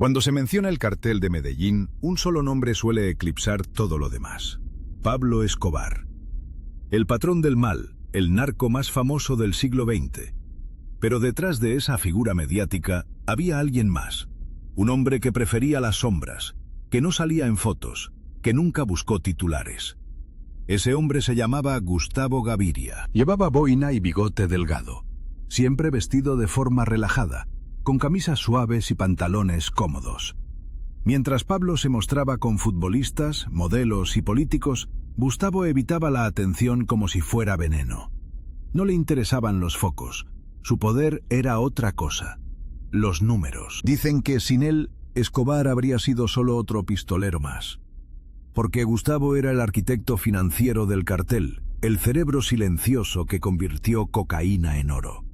Cuando se menciona el cartel de Medellín, un solo nombre suele eclipsar todo lo demás: Pablo Escobar. El patrón del mal, el narco más famoso del siglo XX. Pero detrás de esa figura mediática había alguien más. Un hombre que prefería las sombras, que no salía en fotos, que nunca buscó titulares. Ese hombre se llamaba Gustavo Gaviria. Llevaba boina y bigote delgado, siempre vestido de forma relajada, con camisas suaves y pantalones cómodos. Mientras Pablo se mostraba con futbolistas, modelos y políticos, Gustavo evitaba la atención como si fuera veneno. No le interesaban los focos. Su poder era otra cosa: los números. Dicen que sin él, Escobar habría sido solo otro pistolero más. Porque Gustavo era el arquitecto financiero del cartel, el cerebro silencioso que convirtió cocaína en oro.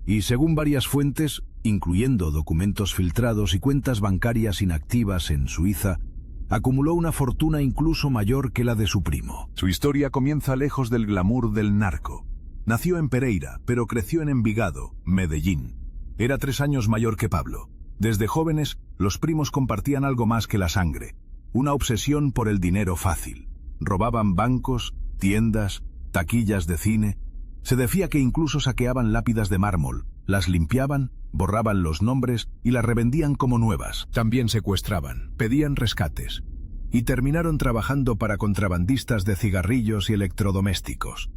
Y según varias fuentes, incluyendo documentos filtrados y cuentas bancarias inactivas en Suiza, acumuló una fortuna incluso mayor que la de su primo. Su historia comienza lejos del glamour del narco. Nació en Pereira, pero creció en Envigado, Medellín. Era 3 años mayor que Pablo. Desde jóvenes, los primos compartían algo más que la sangre: una obsesión por el dinero fácil. Robaban bancos, tiendas, taquillas de cine. Se decía que incluso saqueaban lápidas de mármol, las limpiaban, borraban los nombres y las revendían como nuevas. También secuestraban, pedían rescates. Y terminaron trabajando para contrabandistas de cigarrillos y electrodomésticos.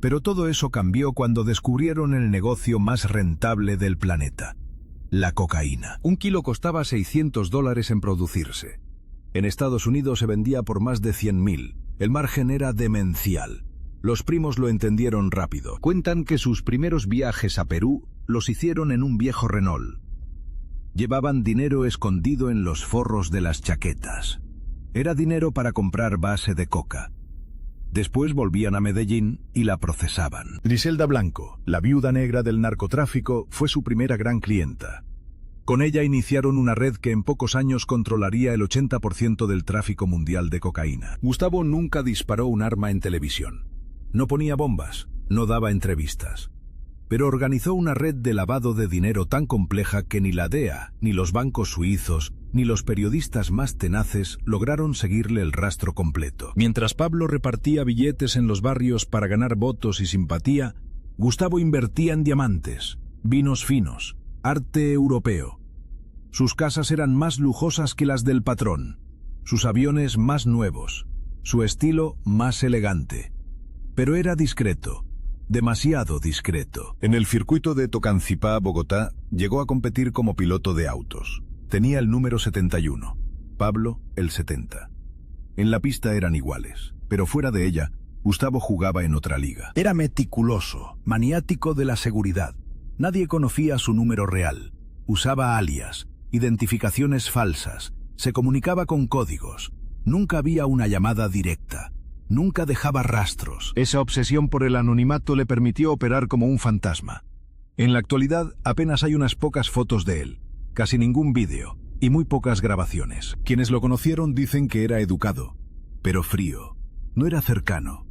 Pero todo eso cambió cuando descubrieron el negocio más rentable del planeta: la cocaína. 1 kilo costaba $600 en producirse. En Estados Unidos se vendía por más de 100.000. El margen era demencial. Los primos lo entendieron rápido. Cuentan que sus primeros viajes a Perú los hicieron en un viejo Renault. Llevaban dinero escondido en los forros de las chaquetas. Era dinero para comprar base de coca. Después volvían a Medellín y la procesaban. Griselda Blanco, la viuda negra del narcotráfico, fue su primera gran clienta. Con ella iniciaron una red que en pocos años controlaría el 80% del tráfico mundial de cocaína. Gustavo nunca disparó un arma en televisión. No ponía bombas, no daba entrevistas. Pero organizó una red de lavado de dinero tan compleja que ni la DEA, ni los bancos suizos, ni los periodistas más tenaces lograron seguirle el rastro completo. Mientras Pablo repartía billetes en los barrios para ganar votos y simpatía, Gustavo invertía en diamantes, vinos finos, arte europeo. Sus casas eran más lujosas que las del patrón, sus aviones más nuevos, su estilo más elegante. Pero era discreto, demasiado discreto. En el circuito de Tocancipá, Bogotá, llegó a competir como piloto de autos. Tenía el número 71, Pablo el 70. En la pista eran iguales, pero fuera de ella, Gustavo jugaba en otra liga. Era meticuloso, maniático de la seguridad. Nadie conocía su número real. Usaba alias, identificaciones falsas, se comunicaba con códigos. Nunca había una llamada directa. Nunca dejaba rastros. Esa obsesión por el anonimato le permitió operar como un fantasma. En la actualidad apenas hay unas pocas fotos de él, casi ningún vídeo y muy pocas grabaciones. Quienes lo conocieron dicen que era educado, pero frío. No era cercano.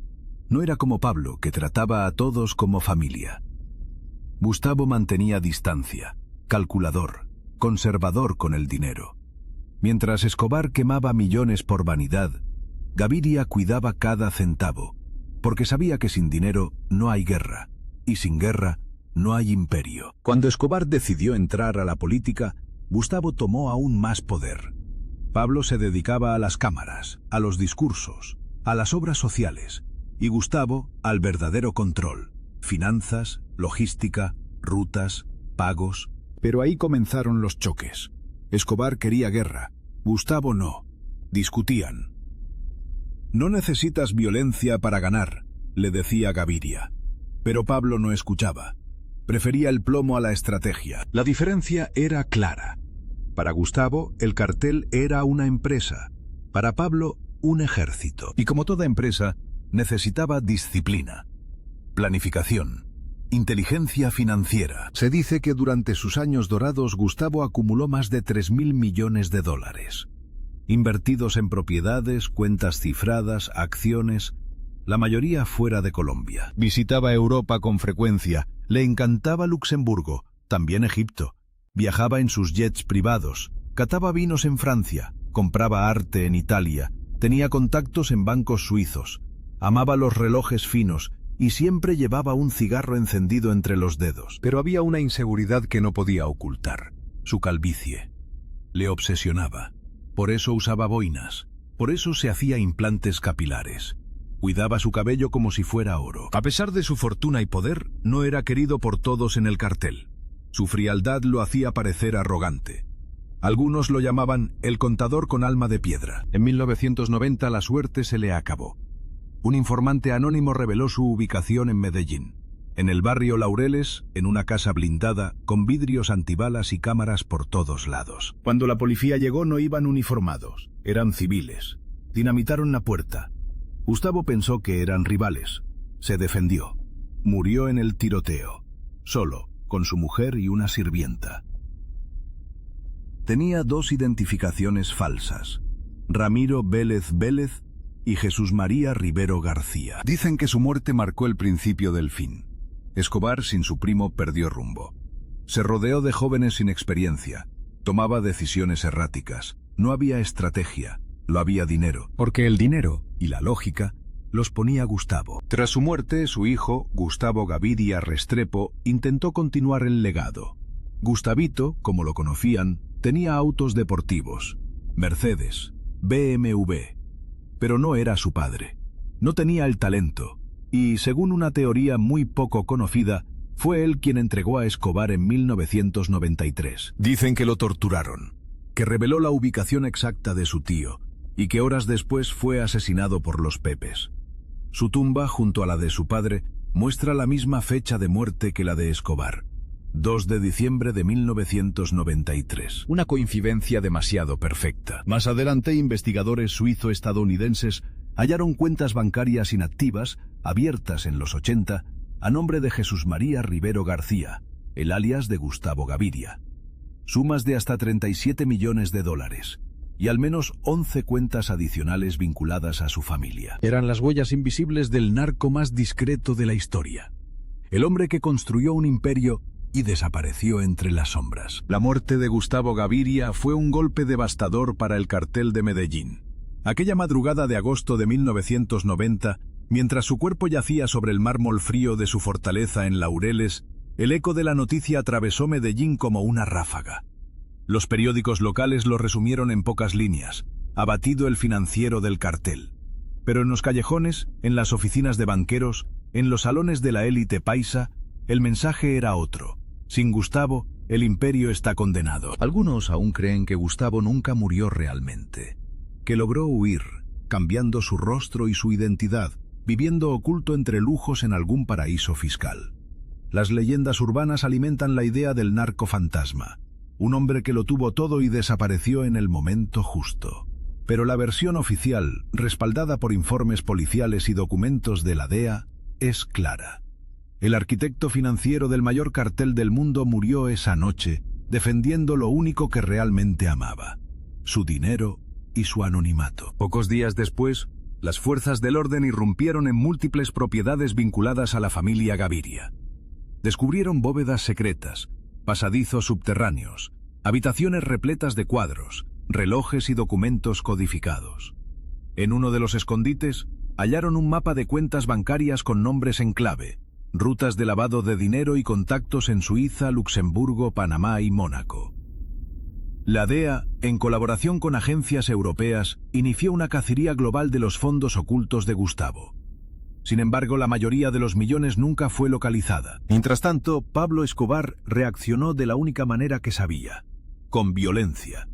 No era como Pablo, que trataba a todos como familia. Gustavo mantenía distancia, calculador, conservador con el dinero. Mientras Escobar quemaba millones por vanidad, Gaviria cuidaba cada centavo, porque sabía que sin dinero no hay guerra, y sin guerra no hay imperio. Cuando Escobar decidió entrar a la política, Gustavo tomó aún más poder. Pablo se dedicaba a las cámaras, a los discursos, a las obras sociales, y Gustavo al verdadero control: finanzas, logística, rutas, pagos. Pero ahí comenzaron los choques. Escobar quería guerra, Gustavo no. Discutían. «No necesitas violencia para ganar», le decía Gaviria. Pero Pablo no escuchaba. Prefería el plomo a la estrategia. La diferencia era clara. Para Gustavo, el cartel era una empresa. Para Pablo, un ejército. Y como toda empresa, necesitaba disciplina, planificación, inteligencia financiera. Se dice que durante sus años dorados Gustavo acumuló más de 3.000 millones de dólares. Invertidos en propiedades, cuentas cifradas, acciones, la mayoría fuera de Colombia. Visitaba Europa con frecuencia, le encantaba Luxemburgo, también Egipto. Viajaba en sus jets privados, Cataba vinos en Francia, compraba arte en Italia, tenía contactos en bancos suizos, amaba los relojes finos y siempre llevaba un cigarro encendido entre los dedos. Pero había una inseguridad que no podía ocultar: su calvicie. Le obsesionaba. Por eso usaba boinas, por eso se hacía implantes capilares. Cuidaba su cabello como si fuera oro. A pesar de su fortuna y poder, no era querido por todos en el cartel. Su frialdad lo hacía parecer arrogante. Algunos lo llamaban el contador con alma de piedra. En 1990 la suerte se le acabó. Un informante anónimo reveló su ubicación en Medellín, en el barrio Laureles, en una casa blindada, con vidrios antibalas y cámaras por todos lados. Cuando la policía llegó no iban uniformados, eran civiles. Dinamitaron la puerta. Gustavo pensó que eran rivales. Se defendió. Murió en el tiroteo, solo, con su mujer y una sirvienta. Tenía 2 identificaciones falsas: Ramiro Vélez Vélez y Jesús María Rivero García. Dicen que su muerte marcó el principio del fin. Escobar, sin su primo, perdió rumbo. Se rodeó de jóvenes sin experiencia. Tomaba decisiones erráticas. No había estrategia, lo había dinero. Porque el dinero y la lógica los ponía Gustavo. Tras su muerte, su hijo, Gustavo Gaviria Restrepo, intentó continuar el legado. Gustavito, como lo conocían, tenía autos deportivos, Mercedes, BMW, pero no era su padre. No tenía el talento, y, según una teoría muy poco conocida, fue él quien entregó a Escobar en 1993. Dicen que lo torturaron, que reveló la ubicación exacta de su tío, y que horas después fue asesinado por los Pepes. Su tumba, junto a la de su padre, muestra la misma fecha de muerte que la de Escobar: 2 de diciembre de 1993. Una coincidencia demasiado perfecta. Más adelante, investigadores suizo-estadounidenses hallaron cuentas bancarias inactivas, abiertas en los 80, a nombre de Jesús María Rivero García, el alias de Gustavo Gaviria. Sumas de hasta $37 millones, y al menos 11 cuentas adicionales vinculadas a su familia. Eran las huellas invisibles del narco más discreto de la historia. El hombre que construyó un imperio y desapareció entre las sombras. La muerte de Gustavo Gaviria fue un golpe devastador para el cartel de Medellín. Aquella madrugada de agosto de 1990, mientras su cuerpo yacía sobre el mármol frío de su fortaleza en Laureles, el eco de la noticia atravesó Medellín como una ráfaga. Los periódicos locales lo resumieron en pocas líneas: abatido el financiero del cartel. Pero en los callejones, en las oficinas de banqueros, en los salones de la élite paisa, el mensaje era otro: sin Gustavo, el imperio está condenado. Algunos aún creen que Gustavo nunca murió realmente, que logró huir, cambiando su rostro y su identidad, viviendo oculto entre lujos en algún paraíso fiscal. Las leyendas urbanas alimentan la idea del narcofantasma, un hombre que lo tuvo todo y desapareció en el momento justo. Pero la versión oficial, respaldada por informes policiales y documentos de la DEA, es clara. El arquitecto financiero del mayor cartel del mundo murió esa noche, defendiendo lo único que realmente amaba: su dinero y su anonimato. Pocos días después, las fuerzas del orden irrumpieron en múltiples propiedades vinculadas a la familia Gaviria. Descubrieron bóvedas secretas, pasadizos subterráneos, habitaciones repletas de cuadros, relojes y documentos codificados. En uno de los escondites, hallaron un mapa de cuentas bancarias con nombres en clave, rutas de lavado de dinero y contactos en Suiza, Luxemburgo, Panamá y Mónaco. La DEA, en colaboración con agencias europeas, inició una cacería global de los fondos ocultos de Gustavo. Sin embargo, la mayoría de los millones nunca fue localizada. Mientras tanto, Pablo Escobar reaccionó de la única manera que sabía: con violencia.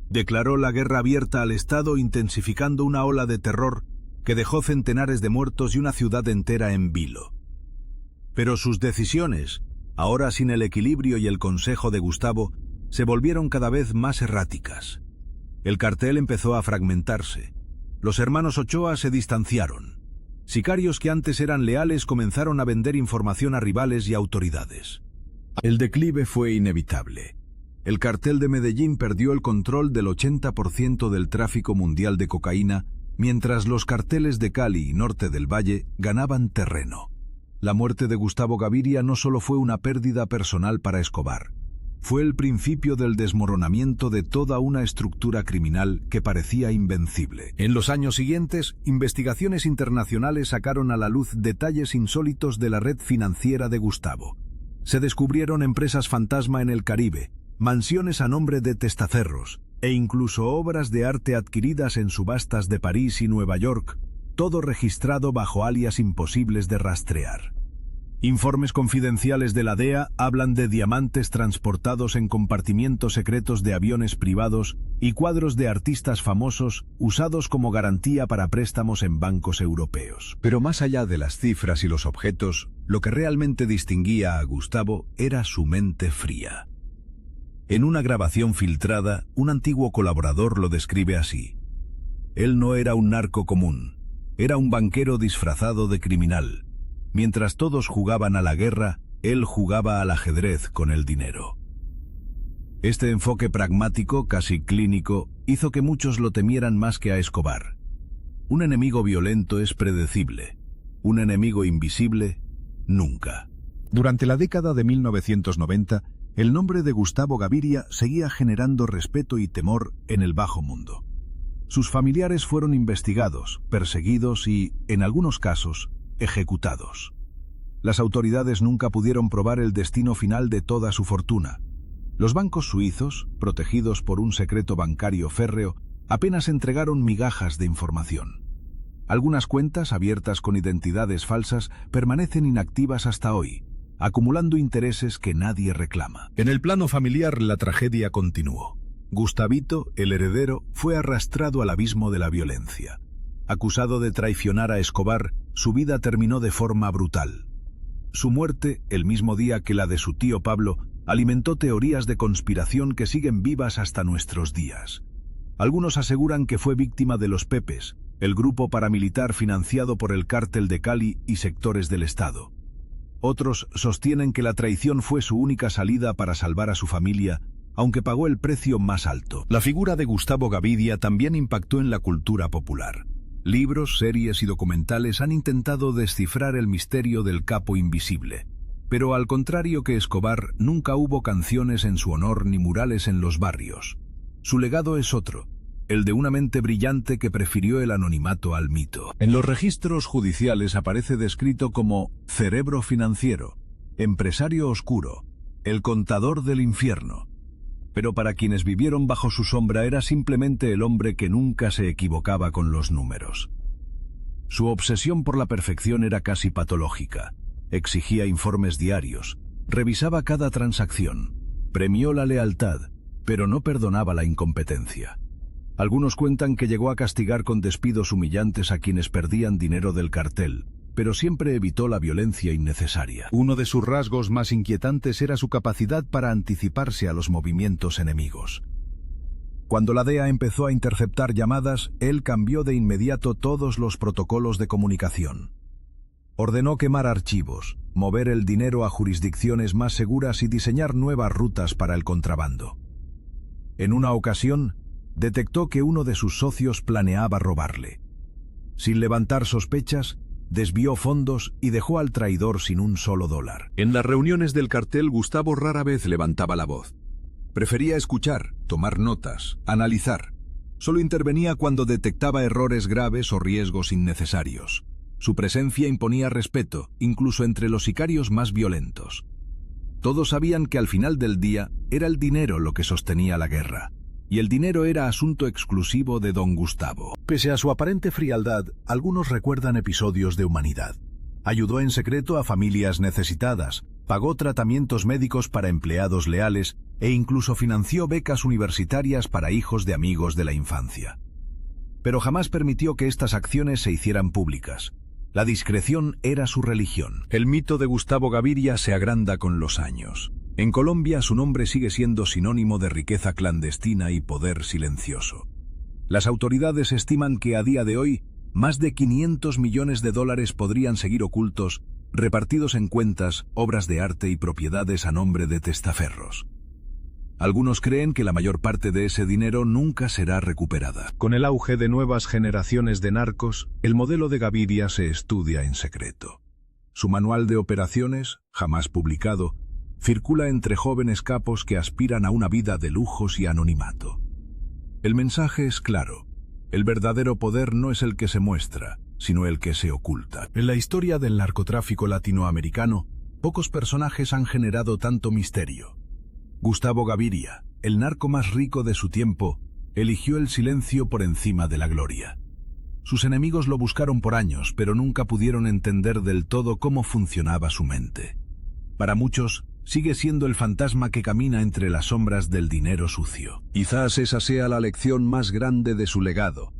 Declaró la guerra abierta al Estado, intensificando una ola de terror que dejó centenares de muertos y una ciudad entera en vilo. Pero sus decisiones, ahora sin el equilibrio y el consejo de Gustavo, se volvieron cada vez más erráticas. El cartel empezó a fragmentarse. Los hermanos Ochoa se distanciaron. Sicarios que antes eran leales comenzaron a vender información a rivales y autoridades. El declive fue inevitable. El cartel de Medellín perdió el control del 80% del tráfico mundial de cocaína, mientras los carteles de Cali y Norte del Valle ganaban terreno. La muerte de Gustavo Gaviria no solo fue una pérdida personal para Escobar, Fue el principio del desmoronamiento de toda una estructura criminal que parecía invencible. En los años siguientes, investigaciones internacionales sacaron a la luz detalles insólitos de la red financiera de Gustavo. Se descubrieron empresas fantasma en el Caribe, mansiones a nombre de testaferros, e incluso obras de arte adquiridas en subastas de París y Nueva York, todo registrado bajo alias imposibles de rastrear. Informes confidenciales de la DEA hablan de diamantes transportados en compartimientos secretos de aviones privados y cuadros de artistas famosos usados como garantía para préstamos en bancos europeos. Pero más allá de las cifras y los objetos, lo que realmente distinguía a Gustavo era su mente fría. En una grabación filtrada, un antiguo colaborador lo describe así: él no era un narco común, era un banquero disfrazado de criminal. Mientras todos jugaban a la guerra, él jugaba al ajedrez con el dinero. Este enfoque pragmático, casi clínico, hizo que muchos lo temieran más que a Escobar. Un enemigo violento es predecible, un enemigo invisible, nunca. Durante la década de 1990, el nombre de Gustavo Gaviria seguía generando respeto y temor en el bajo mundo. Sus familiares fueron investigados, perseguidos y, en algunos casos, ejecutados. Las autoridades nunca pudieron probar el destino final de toda su fortuna. Los bancos suizos, protegidos por un secreto bancario férreo, apenas entregaron migajas de información. Algunas cuentas abiertas con identidades falsas permanecen inactivas hasta hoy, acumulando intereses que nadie reclama. En el plano familiar, la tragedia continuó. Gustavito, el heredero, fue arrastrado al abismo de la violencia. Acusado de traicionar a Escobar, su vida terminó de forma brutal. Su muerte, el mismo día que la de su tío Pablo, alimentó teorías de conspiración que siguen vivas hasta nuestros días. Algunos aseguran que fue víctima de los Pepes, el grupo paramilitar financiado por el cártel de Cali y sectores del Estado. Otros sostienen que la traición fue su única salida para salvar a su familia, aunque pagó el precio más alto. La figura de Gustavo Gaviria también impactó en la cultura popular. Libros, series y documentales han intentado descifrar el misterio del capo invisible. Pero al contrario que Escobar, nunca hubo canciones en su honor ni murales en los barrios. Su legado es otro, el de una mente brillante que prefirió el anonimato al mito. En los registros judiciales aparece descrito como cerebro financiero, empresario oscuro, el contador del infierno. Pero para quienes vivieron bajo su sombra era simplemente el hombre que nunca se equivocaba con los números. Su obsesión por la perfección era casi patológica. Exigía informes diarios, revisaba cada transacción, premió la lealtad, pero no perdonaba la incompetencia. Algunos cuentan que llegó a castigar con despidos humillantes a quienes perdían dinero del cartel, pero siempre evitó la violencia innecesaria. Uno de sus rasgos más inquietantes era su capacidad para anticiparse a los movimientos enemigos. Cuando la DEA empezó a interceptar llamadas, él cambió de inmediato todos los protocolos de comunicación. Ordenó quemar archivos, mover el dinero a jurisdicciones más seguras y diseñar nuevas rutas para el contrabando. En una ocasión, detectó que uno de sus socios planeaba robarle. Sin levantar sospechas, desvió fondos y dejó al traidor sin un solo dólar. En las reuniones del cartel, Gustavo rara vez levantaba la voz. Prefería escuchar, tomar notas, analizar. Solo intervenía cuando detectaba errores graves o riesgos innecesarios. Su presencia imponía respeto, incluso entre los sicarios más violentos. Todos sabían que al final del día era el dinero lo que sostenía la guerra. Y el dinero era asunto exclusivo de don Gustavo. Pese a su aparente frialdad, algunos recuerdan episodios de humanidad. Ayudó en secreto a familias necesitadas, pagó tratamientos médicos para empleados leales e incluso financió becas universitarias para hijos de amigos de la infancia. Pero jamás permitió que estas acciones se hicieran públicas. La discreción era su religión. El mito de Gustavo Gaviria se agranda con los años. En Colombia su nombre sigue siendo sinónimo de riqueza clandestina y poder silencioso. Las autoridades estiman que a día de hoy, más de 500 millones de dólares podrían seguir ocultos, repartidos en cuentas, obras de arte y propiedades a nombre de testaferros. Algunos creen que la mayor parte de ese dinero nunca será recuperada. Con el auge de nuevas generaciones de narcos, el modelo de Gaviria se estudia en secreto. Su manual de operaciones, jamás publicado, circula entre jóvenes capos que aspiran a una vida de lujos y anonimato. El mensaje es claro: el verdadero poder no es el que se muestra, sino el que se oculta. En la historia del narcotráfico latinoamericano, pocos personajes han generado tanto misterio. Gustavo Gaviria, el narco más rico de su tiempo, eligió el silencio por encima de la gloria. Sus enemigos lo buscaron por años, pero nunca pudieron entender del todo cómo funcionaba su mente. Para muchos, sigue siendo el fantasma que camina entre las sombras del dinero sucio. Quizás esa sea la lección más grande de su legado.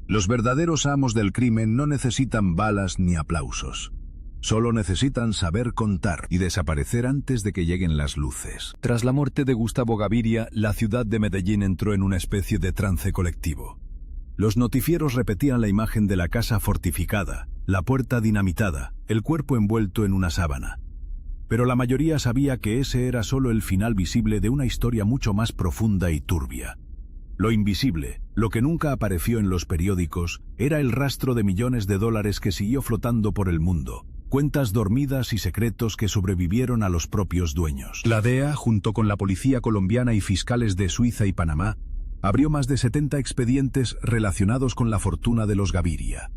Los verdaderos amos del crimen no necesitan balas ni aplausos. Solo necesitan saber contar y desaparecer antes de que lleguen las luces. Tras la muerte de Gustavo Gaviria, la ciudad de Medellín entró en una especie de trance colectivo. Los noticieros repetían la imagen de la casa fortificada, la puerta dinamitada, el cuerpo envuelto en una sábana. Pero la mayoría sabía que ese era solo el final visible de una historia mucho más profunda y turbia. Lo invisible, lo que nunca apareció en los periódicos, era el rastro de millones de dólares que siguió flotando por el mundo. Cuentas dormidas y secretos que sobrevivieron a los propios dueños. La DEA, junto con la policía colombiana y fiscales de Suiza y Panamá, abrió más de 70 expedientes relacionados con la fortuna de los Gaviria.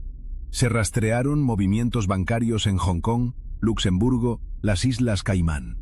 Se rastrearon movimientos bancarios en Hong Kong, Luxemburgo, las Islas Caimán.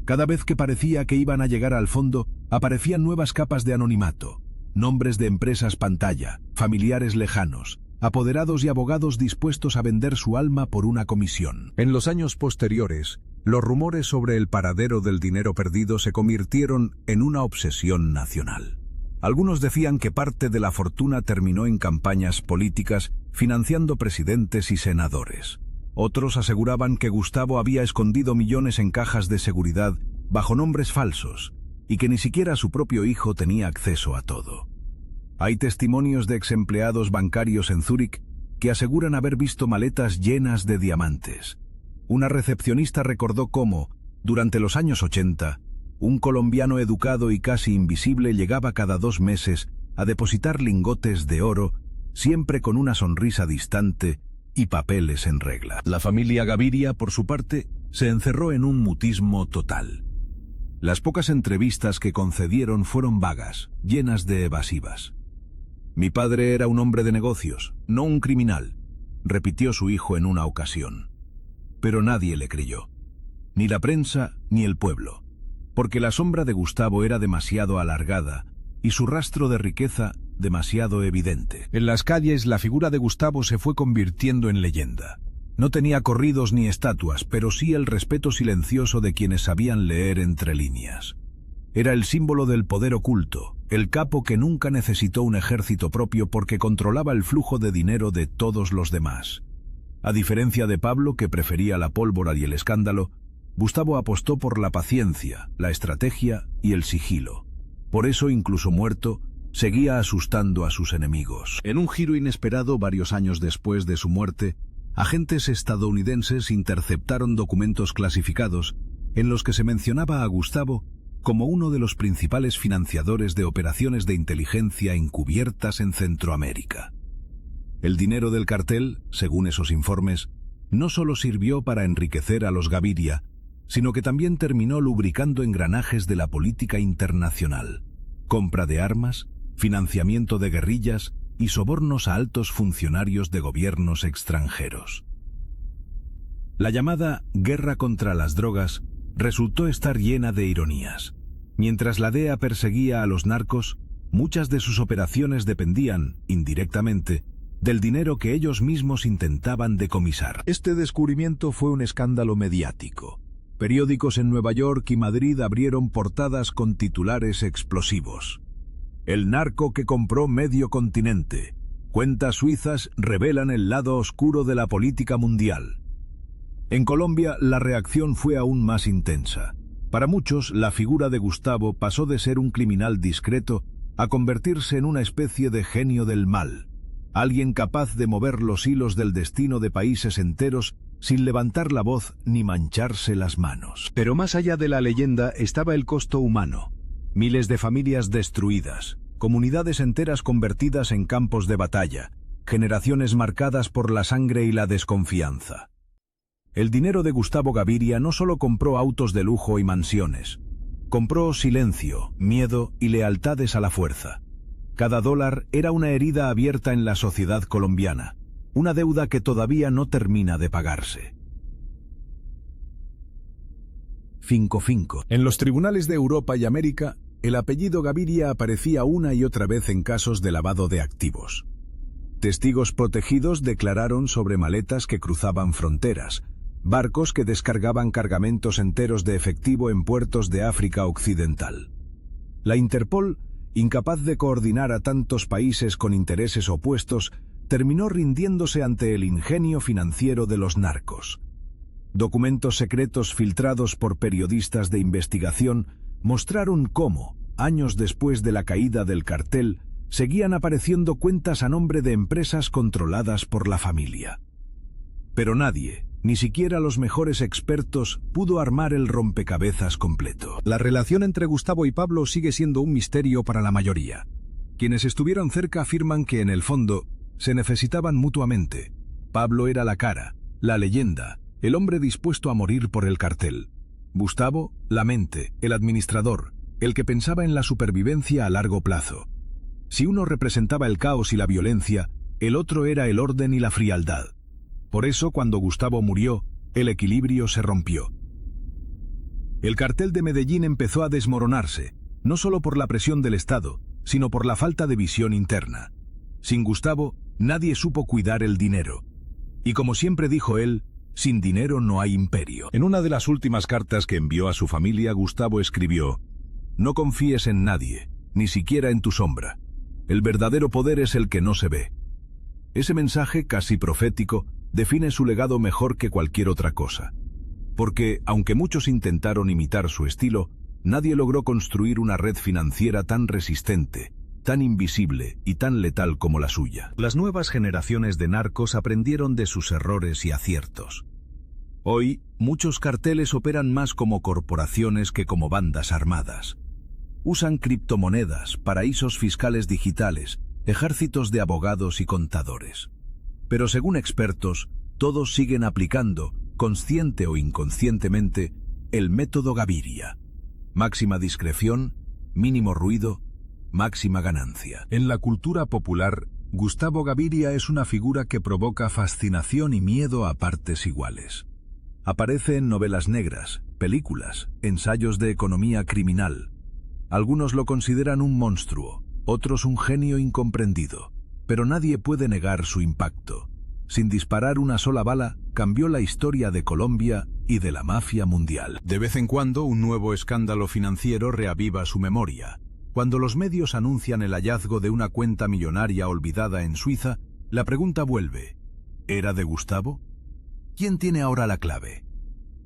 Cada vez que parecía que iban a llegar al fondo, aparecían nuevas capas de anonimato, nombres de empresas pantalla, familiares lejanos, apoderados y abogados dispuestos a vender su alma por una comisión. En los años posteriores, los rumores sobre el paradero del dinero perdido se convirtieron en una obsesión nacional. Algunos decían que parte de la fortuna terminó en campañas políticas, financiando presidentes y senadores. Otros aseguraban que Gustavo había escondido millones en cajas de seguridad bajo nombres falsos y que ni siquiera su propio hijo tenía acceso a todo. Hay testimonios de exempleados bancarios en Zúrich que aseguran haber visto maletas llenas de diamantes. Una recepcionista recordó cómo, durante los años 80, un colombiano educado y casi invisible llegaba cada 2 meses a depositar lingotes de oro, siempre con una sonrisa distante y papeles en regla. La familia Gaviria, por su parte, se encerró en un mutismo total. Las pocas entrevistas que concedieron fueron vagas, llenas de evasivas. «Mi padre era un hombre de negocios, no un criminal», repitió su hijo en una ocasión. Pero nadie le creyó. Ni la prensa ni el pueblo. Porque la sombra de Gustavo era demasiado alargada y su rastro de riqueza demasiado evidente. En las calles la figura de Gustavo se fue convirtiendo en leyenda. No tenía corridos ni estatuas, pero sí el respeto silencioso de quienes sabían leer entre líneas. Era el símbolo del poder oculto, el capo que nunca necesitó un ejército propio porque controlaba el flujo de dinero de todos los demás. A diferencia de Pablo, que prefería la pólvora y el escándalo, Gustavo apostó por la paciencia, la estrategia y el sigilo. Por eso, incluso muerto, seguía asustando a sus enemigos. En un giro inesperado, varios años después de su muerte, agentes estadounidenses interceptaron documentos clasificados en los que se mencionaba a Gustavo como uno de los principales financiadores de operaciones de inteligencia encubiertas en Centroamérica. El dinero del cartel, según esos informes, no solo sirvió para enriquecer a los Gaviria, sino que también terminó lubricando engranajes de la política internacional, compra de armas, financiamiento de guerrillas y sobornos a altos funcionarios de gobiernos extranjeros. La llamada guerra contra las drogas resultó estar llena de ironías. Mientras la DEA perseguía a los narcos, muchas de sus operaciones dependían, indirectamente, del dinero que ellos mismos intentaban decomisar. Este descubrimiento fue un escándalo mediático. Periódicos en Nueva York y Madrid abrieron portadas con titulares explosivos. El narco que compró medio continente. Cuentas suizas revelan el lado oscuro de la política mundial. En Colombia, la reacción fue aún más intensa. Para muchos, la figura de Gustavo pasó de ser un criminal discreto a convertirse en una especie de genio del mal. Alguien capaz de mover los hilos del destino de países enteros sin levantar la voz ni mancharse las manos. Pero más allá de la leyenda estaba el costo humano. Miles de familias destruidas, comunidades enteras convertidas en campos de batalla, generaciones marcadas por la sangre y la desconfianza. El dinero de Gustavo Gaviria no solo compró autos de lujo y mansiones, compró silencio, miedo y lealtades a la fuerza. Cada dólar era una herida abierta en la sociedad colombiana, una deuda que todavía no termina de pagarse. Finco. En los tribunales de Europa y América, el apellido Gaviria aparecía una y otra vez en casos de lavado de activos. Testigos protegidos declararon sobre maletas que cruzaban fronteras, barcos que descargaban cargamentos enteros de efectivo en puertos de África Occidental. La Interpol, incapaz de coordinar a tantos países con intereses opuestos, terminó rindiéndose ante el ingenio financiero de los narcos. Documentos secretos filtrados por periodistas de investigación mostraron cómo, años después de la caída del cartel, seguían apareciendo cuentas a nombre de empresas controladas por la familia. Pero nadie, ni siquiera los mejores expertos, pudo armar el rompecabezas completo. La relación entre Gustavo y Pablo sigue siendo un misterio para la mayoría. Quienes estuvieron cerca afirman que, en el fondo, se necesitaban mutuamente. Pablo era la cara, la leyenda, el hombre dispuesto a morir por el cartel. Gustavo, la mente, el administrador, el que pensaba en la supervivencia a largo plazo. Si uno representaba el caos y la violencia, el otro era el orden y la frialdad. Por eso, cuando Gustavo murió, el equilibrio se rompió. El cartel de Medellín empezó a desmoronarse, no solo por la presión del Estado, sino por la falta de visión interna. Sin Gustavo, nadie supo cuidar el dinero. Y como siempre dijo él, sin dinero no hay imperio. En una de las últimas cartas que envió a su familia, Gustavo escribió: «No confíes en nadie, ni siquiera en tu sombra. El verdadero poder es el que no se ve». Ese mensaje, casi profético, define su legado mejor que cualquier otra cosa. Porque, aunque muchos intentaron imitar su estilo, nadie logró construir una red financiera tan resistente, tan invisible y tan letal como la suya. Las nuevas generaciones de narcos aprendieron de sus errores y aciertos. Hoy, muchos carteles operan más como corporaciones que como bandas armadas. Usan criptomonedas, paraísos fiscales digitales, ejércitos de abogados y contadores. Pero según expertos, todos siguen aplicando, consciente o inconscientemente, el método Gaviria. Máxima discreción, mínimo ruido, máxima ganancia. En la cultura popular, Gustavo Gaviria es una figura que provoca fascinación y miedo a partes iguales. Aparece en novelas negras, películas, ensayos de economía criminal. Algunos lo consideran un monstruo, otros un genio incomprendido, pero nadie puede negar su impacto. Sin disparar una sola bala, cambió la historia de Colombia y de la mafia mundial. De vez en cuando, un nuevo escándalo financiero reaviva su memoria. Cuando los medios anuncian el hallazgo de una cuenta millonaria olvidada en Suiza, la pregunta vuelve: ¿era de Gustavo? ¿Quién tiene ahora la clave?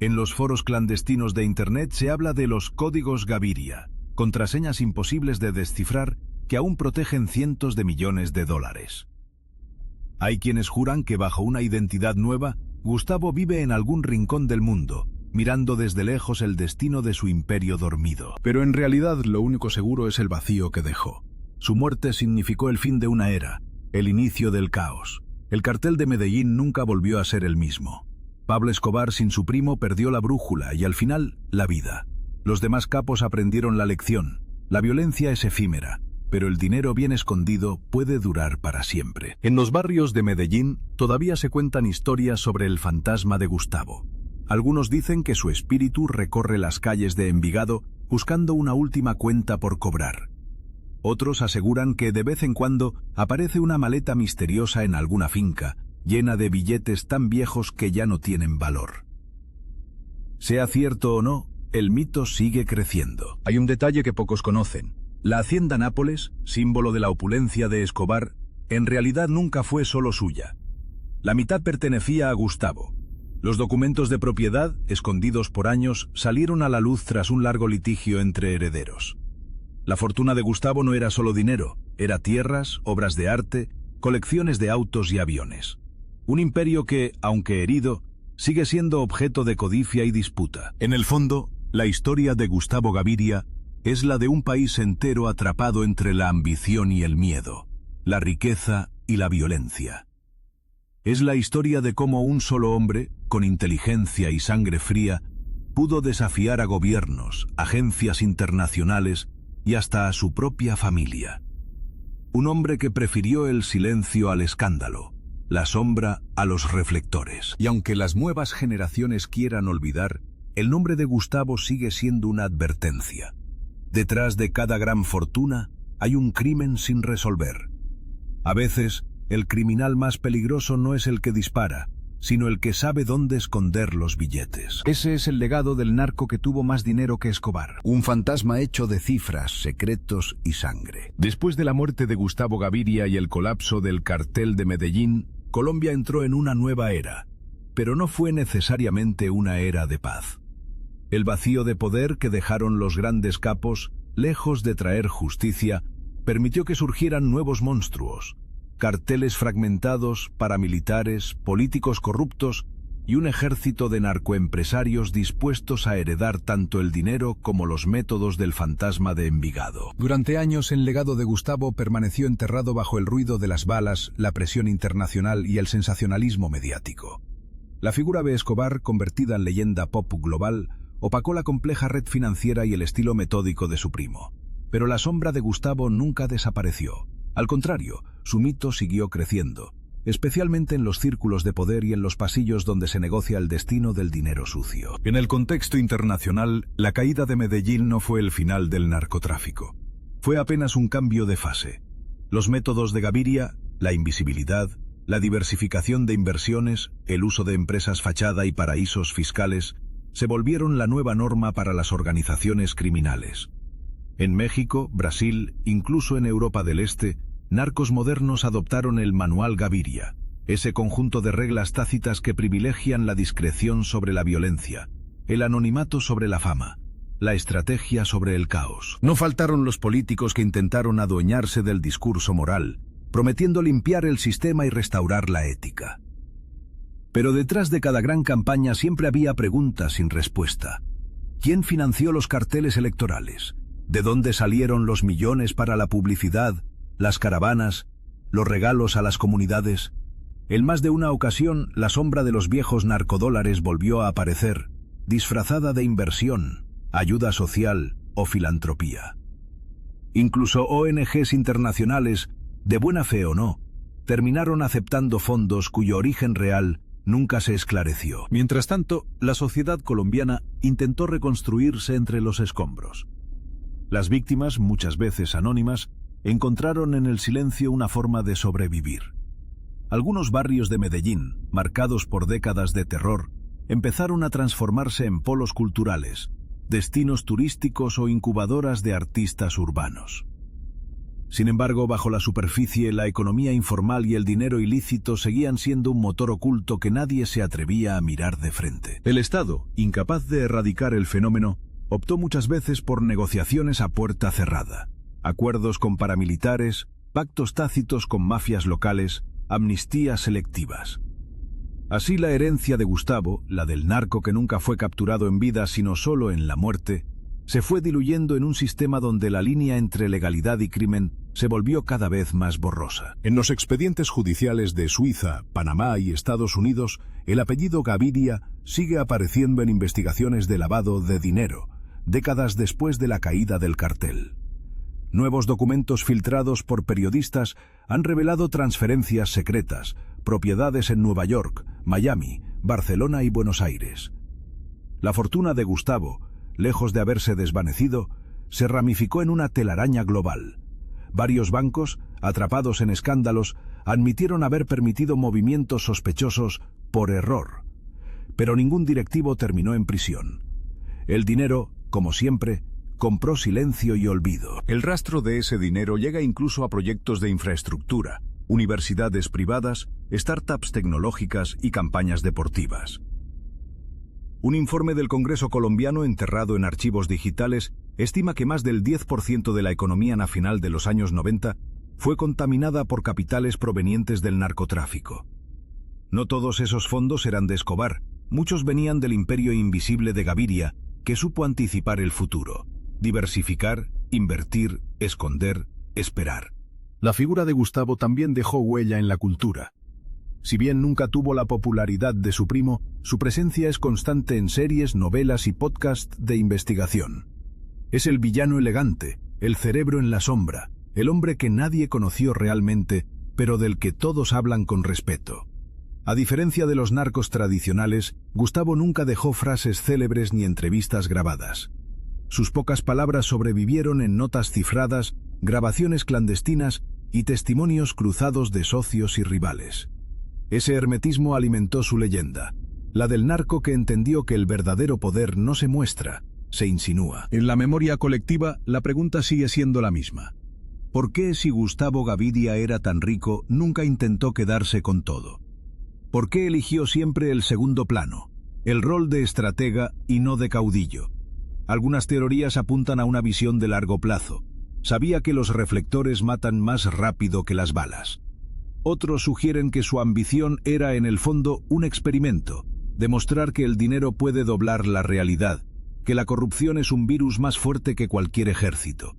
En los foros clandestinos de Internet se habla de los códigos Gaviria, contraseñas imposibles de descifrar que aún protegen cientos de millones de dólares. Hay quienes juran que bajo una identidad nueva, Gustavo vive en algún rincón del mundo, mirando desde lejos el destino de su imperio dormido. Pero en realidad lo único seguro es el vacío que dejó. Su muerte significó el fin de una era, el inicio del caos. El cartel de Medellín nunca volvió a ser el mismo. Pablo Escobar sin su primo perdió la brújula y al final, la vida. Los demás capos aprendieron la lección. La violencia es efímera, pero el dinero bien escondido puede durar para siempre. En los barrios de Medellín todavía se cuentan historias sobre el fantasma de Gustavo. Algunos dicen que su espíritu recorre las calles de Envigado buscando una última cuenta por cobrar. Otros aseguran que de vez en cuando aparece una maleta misteriosa en alguna finca, llena de billetes tan viejos que ya no tienen valor. Sea cierto o no, el mito sigue creciendo. Hay un detalle que pocos conocen. La hacienda Nápoles, símbolo de la opulencia de Escobar, en realidad nunca fue solo suya. La mitad pertenecía a Gustavo. Los documentos de propiedad, escondidos por años, salieron a la luz tras un largo litigio entre herederos. La fortuna de Gustavo no era solo dinero, era tierras, obras de arte, colecciones de autos y aviones. Un imperio que, aunque herido, sigue siendo objeto de codicia y disputa. En el fondo, la historia de Gustavo Gaviria es la de un país entero atrapado entre la ambición y el miedo, la riqueza y la violencia. Es la historia de cómo un solo hombre, con inteligencia y sangre fría, pudo desafiar a gobiernos, agencias internacionales y hasta a su propia familia. Un hombre que prefirió el silencio al escándalo, la sombra a los reflectores. Y aunque las nuevas generaciones quieran olvidar, el nombre de Gustavo sigue siendo una advertencia. Detrás de cada gran fortuna hay un crimen sin resolver. A veces, el criminal más peligroso no es el que dispara, sino el que sabe dónde esconder los billetes. Ese es el legado del narco que tuvo más dinero que Escobar. Un fantasma hecho de cifras, secretos y sangre. Después de la muerte de Gustavo Gaviria y el colapso del cartel de Medellín, Colombia entró en una nueva era, pero no fue necesariamente una era de paz. El vacío de poder que dejaron los grandes capos, lejos de traer justicia, permitió que surgieran nuevos monstruos. Carteles fragmentados, paramilitares, políticos corruptos y un ejército de narcoempresarios dispuestos a heredar tanto el dinero como los métodos del fantasma de Envigado. Durante años el legado de Gustavo permaneció enterrado bajo el ruido de las balas, la presión internacional y el sensacionalismo mediático. La figura de Escobar, convertida en leyenda pop global, opacó la compleja red financiera y el estilo metódico de su primo. Pero la sombra de Gustavo nunca desapareció. Al contrario, su mito siguió creciendo, especialmente en los círculos de poder y en los pasillos donde se negocia el destino del dinero sucio. En el contexto internacional, la caída de Medellín no fue el final del narcotráfico. Fue apenas un cambio de fase. Los métodos de Gaviria, la invisibilidad, la diversificación de inversiones, el uso de empresas fachada y paraísos fiscales, se volvieron la nueva norma para las organizaciones criminales. En México, Brasil, incluso en Europa del Este, narcos modernos adoptaron el Manual Gaviria, ese conjunto de reglas tácitas que privilegian la discreción sobre la violencia, el anonimato sobre la fama, la estrategia sobre el caos. No faltaron los políticos que intentaron adueñarse del discurso moral, prometiendo limpiar el sistema y restaurar la ética. Pero detrás de cada gran campaña siempre había preguntas sin respuesta. ¿Quién financió los carteles electorales? ¿De dónde salieron los millones para la publicidad, las caravanas, los regalos a las comunidades? En más de una ocasión, la sombra de los viejos narcodólares volvió a aparecer, disfrazada de inversión, ayuda social o filantropía. Incluso ONGs internacionales, de buena fe o no, terminaron aceptando fondos cuyo origen real nunca se esclareció. Mientras tanto, la sociedad colombiana intentó reconstruirse entre los escombros. Las víctimas, muchas veces anónimas, encontraron en el silencio una forma de sobrevivir. Algunos barrios de Medellín, marcados por décadas de terror, empezaron a transformarse en polos culturales, destinos turísticos o incubadoras de artistas urbanos. Sin embargo, bajo la superficie, la economía informal y el dinero ilícito seguían siendo un motor oculto que nadie se atrevía a mirar de frente. El Estado, incapaz de erradicar el fenómeno, optó muchas veces por negociaciones a puerta cerrada, acuerdos con paramilitares, pactos tácitos con mafias locales, amnistías selectivas. Así la herencia de Gustavo, la del narco que nunca fue capturado en vida sino solo en la muerte, se fue diluyendo en un sistema donde la línea entre legalidad y crimen se volvió cada vez más borrosa. En los expedientes judiciales de Suiza, Panamá y Estados Unidos, el apellido Gaviria sigue apareciendo en investigaciones de lavado de dinero, décadas después de la caída del cartel. Nuevos documentos filtrados por periodistas han revelado transferencias secretas, propiedades en Nueva York, Miami, Barcelona y Buenos Aires. La fortuna de Gustavo, lejos de haberse desvanecido, se ramificó en una telaraña global. Varios bancos, atrapados en escándalos, admitieron haber permitido movimientos sospechosos por error. Pero ningún directivo terminó en prisión. El dinero, como siempre, compró silencio y olvido. El rastro de ese dinero llega incluso a proyectos de infraestructura, universidades privadas, startups tecnológicas y campañas deportivas. Un informe del Congreso colombiano enterrado en archivos digitales estima que más del 10% de la economía nacional de los años 90 fue contaminada por capitales provenientes del narcotráfico. No todos esos fondos eran de Escobar, muchos venían del imperio invisible de Gaviria, que supo anticipar el futuro, diversificar, invertir, esconder, esperar. La figura de Gustavo también dejó huella en la cultura. Si bien nunca tuvo la popularidad de su primo, su presencia es constante en series, novelas y podcasts de investigación. Es el villano elegante, el cerebro en la sombra, el hombre que nadie conoció realmente, pero del que todos hablan con respeto. A diferencia de los narcos tradicionales, Gustavo nunca dejó frases célebres ni entrevistas grabadas. Sus pocas palabras sobrevivieron en notas cifradas, grabaciones clandestinas y testimonios cruzados de socios y rivales. Ese hermetismo alimentó su leyenda, la del narco que entendió que el verdadero poder no se muestra, se insinúa. En la memoria colectiva, la pregunta sigue siendo la misma. ¿Por qué, si Gustavo Gaviria era tan rico, nunca intentó quedarse con todo? ¿Por qué eligió siempre el segundo plano, el rol de estratega y no de caudillo? Algunas teorías apuntan a una visión de largo plazo. Sabía que los reflectores matan más rápido que las balas. Otros sugieren que su ambición era en el fondo un experimento, demostrar que el dinero puede doblar la realidad, que la corrupción es un virus más fuerte que cualquier ejército.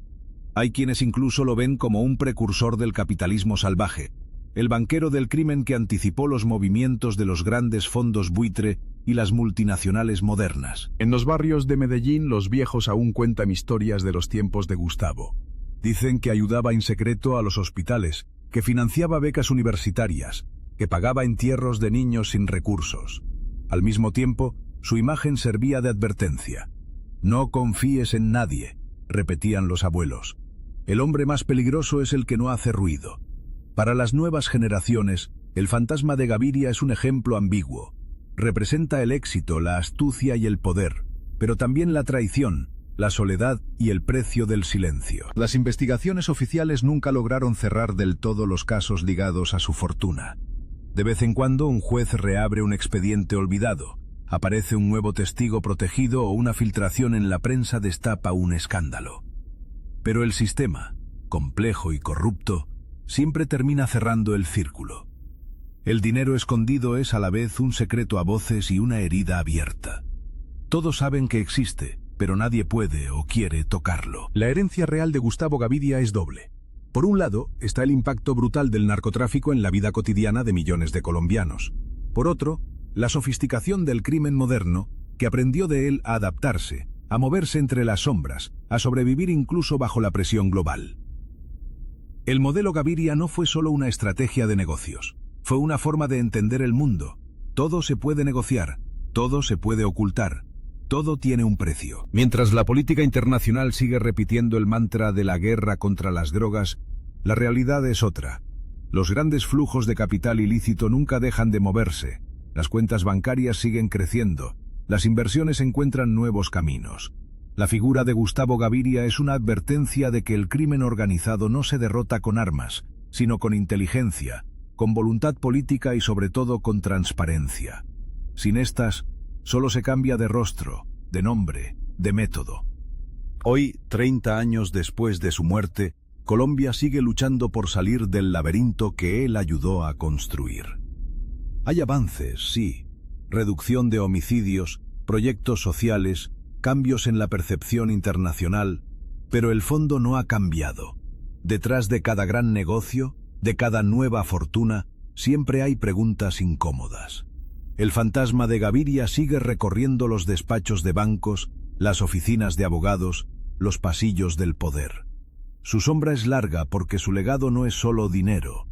Hay quienes incluso lo ven como un precursor del capitalismo salvaje, el banquero del crimen que anticipó los movimientos de los grandes fondos buitre y las multinacionales modernas. En los barrios de Medellín, los viejos aún cuentan historias de los tiempos de Gustavo. Dicen que ayudaba en secreto a los hospitales, que financiaba becas universitarias, que pagaba entierros de niños sin recursos. Al mismo tiempo, su imagen servía de advertencia. No confíes en nadie, repetían los abuelos. El hombre más peligroso es el que no hace ruido. Para las nuevas generaciones, el fantasma de Gaviria es un ejemplo ambiguo. Representa el éxito, la astucia y el poder, pero también la traición, la soledad y el precio del silencio. Las investigaciones oficiales nunca lograron cerrar del todo los casos ligados a su fortuna. De vez en cuando un juez reabre un expediente olvidado, aparece un nuevo testigo protegido o una filtración en la prensa destapa un escándalo. Pero el sistema, complejo y corrupto, siempre termina cerrando el círculo. El dinero escondido es a la vez un secreto a voces y una herida abierta. Todos saben que existe, pero nadie puede o quiere tocarlo. La herencia real de Gustavo Gaviria es doble. Por un lado, está el impacto brutal del narcotráfico en la vida cotidiana de millones de colombianos. Por otro, la sofisticación del crimen moderno, que aprendió de él a adaptarse, a moverse entre las sombras, a sobrevivir incluso bajo la presión global. El modelo Gaviria no fue solo una estrategia de negocios, fue una forma de entender el mundo. Todo se puede negociar, todo se puede ocultar, todo tiene un precio. Mientras la política internacional sigue repitiendo el mantra de la guerra contra las drogas, la realidad es otra. Los grandes flujos de capital ilícito nunca dejan de moverse, las cuentas bancarias siguen creciendo, las inversiones encuentran nuevos caminos. La figura de Gustavo Gaviria es una advertencia de que el crimen organizado no se derrota con armas, sino con inteligencia, con voluntad política y sobre todo con transparencia. Sin estas, solo se cambia de rostro, de nombre, de método. Hoy, 30 años después de su muerte, Colombia sigue luchando por salir del laberinto que él ayudó a construir. Hay avances, sí, reducción de homicidios, proyectos sociales, cambios en la percepción internacional, pero el fondo no ha cambiado. Detrás de cada gran negocio, de cada nueva fortuna, siempre hay preguntas incómodas. El fantasma de Gaviria sigue recorriendo los despachos de bancos, las oficinas de abogados, los pasillos del poder. Su sombra es larga porque su legado no es solo dinero.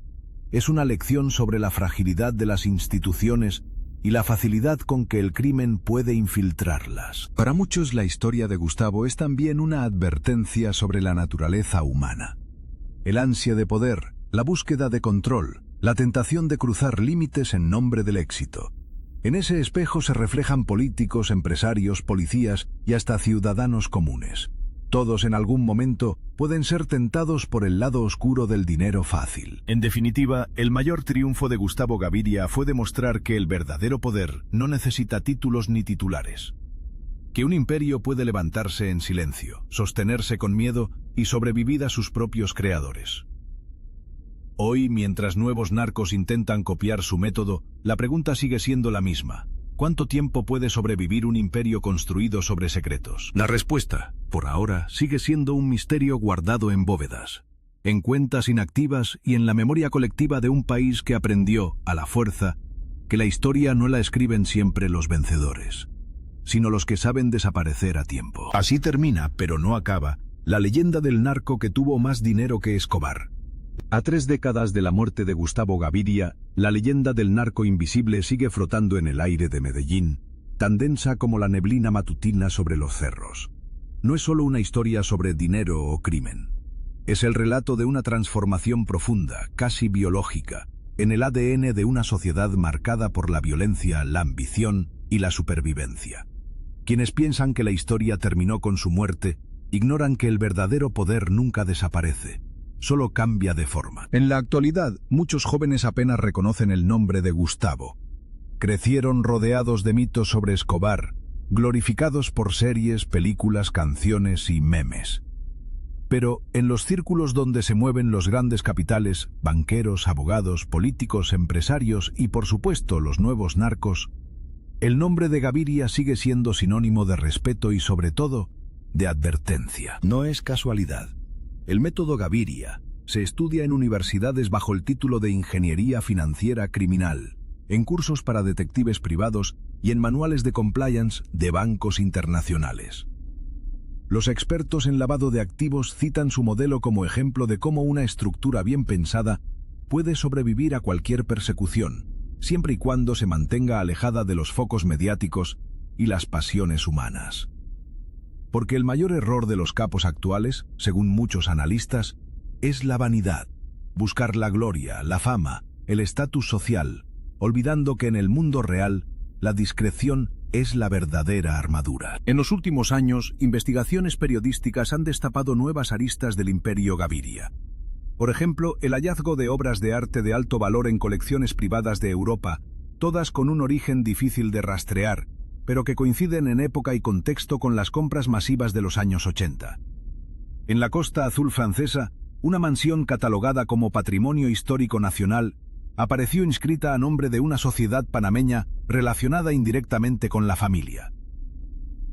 Es una lección sobre la fragilidad de las instituciones y la facilidad con que el crimen puede infiltrarlas. Para muchos, la historia de Gustavo es también una advertencia sobre la naturaleza humana. El ansia de poder, la búsqueda de control, la tentación de cruzar límites en nombre del éxito. En ese espejo se reflejan políticos, empresarios, policías y hasta ciudadanos comunes. Todos en algún momento pueden ser tentados por el lado oscuro del dinero fácil. En definitiva, el mayor triunfo de Gustavo Gaviria fue demostrar que el verdadero poder no necesita títulos ni titulares. Que un imperio puede levantarse en silencio, sostenerse con miedo y sobrevivir a sus propios creadores. Hoy, mientras nuevos narcos intentan copiar su método, la pregunta sigue siendo la misma. ¿Cuánto tiempo puede sobrevivir un imperio construido sobre secretos? La respuesta, por ahora, sigue siendo un misterio guardado en bóvedas. en cuentas inactivas y en la memoria colectiva de un país que aprendió, a la fuerza, que la historia no la escriben siempre los vencedores, sino los que saben desaparecer a tiempo. Así termina, pero no acaba, la leyenda del narco que tuvo más dinero que Escobar. A 3 décadas de la muerte de Gustavo Gaviria, la leyenda del narco invisible sigue flotando en el aire de Medellín, tan densa como la neblina matutina sobre los cerros. No es solo una historia sobre dinero o crimen. Es el relato de una transformación profunda, casi biológica, en el ADN de una sociedad marcada por la violencia, la ambición y la supervivencia. Quienes piensan que la historia terminó con su muerte, ignoran que el verdadero poder nunca desaparece, solo cambia de forma. En la actualidad, muchos jóvenes apenas reconocen el nombre de Gustavo. Crecieron rodeados de mitos sobre Escobar, glorificados por series, películas, canciones y memes. Pero en los círculos donde se mueven los grandes capitales, banqueros, abogados, políticos, empresarios y por supuesto los nuevos narcos, el nombre de Gaviria sigue siendo sinónimo de respeto y sobre todo, de advertencia. No es casualidad. El método Gaviria se estudia en universidades bajo el título de Ingeniería Financiera Criminal, en cursos para detectives privados y en manuales de compliance de bancos internacionales. Los expertos en lavado de activos citan su modelo como ejemplo de cómo una estructura bien pensada puede sobrevivir a cualquier persecución, siempre y cuando se mantenga alejada de los focos mediáticos y las pasiones humanas. Porque el mayor error de los capos actuales, según muchos analistas, es la vanidad, buscar la gloria, la fama, el estatus social, olvidando que en el mundo real, la discreción es la verdadera armadura. En los últimos años, investigaciones periodísticas han destapado nuevas aristas del imperio Gaviria. Por ejemplo, el hallazgo de obras de arte de alto valor en colecciones privadas de Europa, todas con un origen difícil de rastrear, pero que coinciden en época y contexto con las compras masivas de los años 80. En la Costa Azul francesa, una mansión catalogada como Patrimonio Histórico Nacional apareció inscrita a nombre de una sociedad panameña relacionada indirectamente con la familia.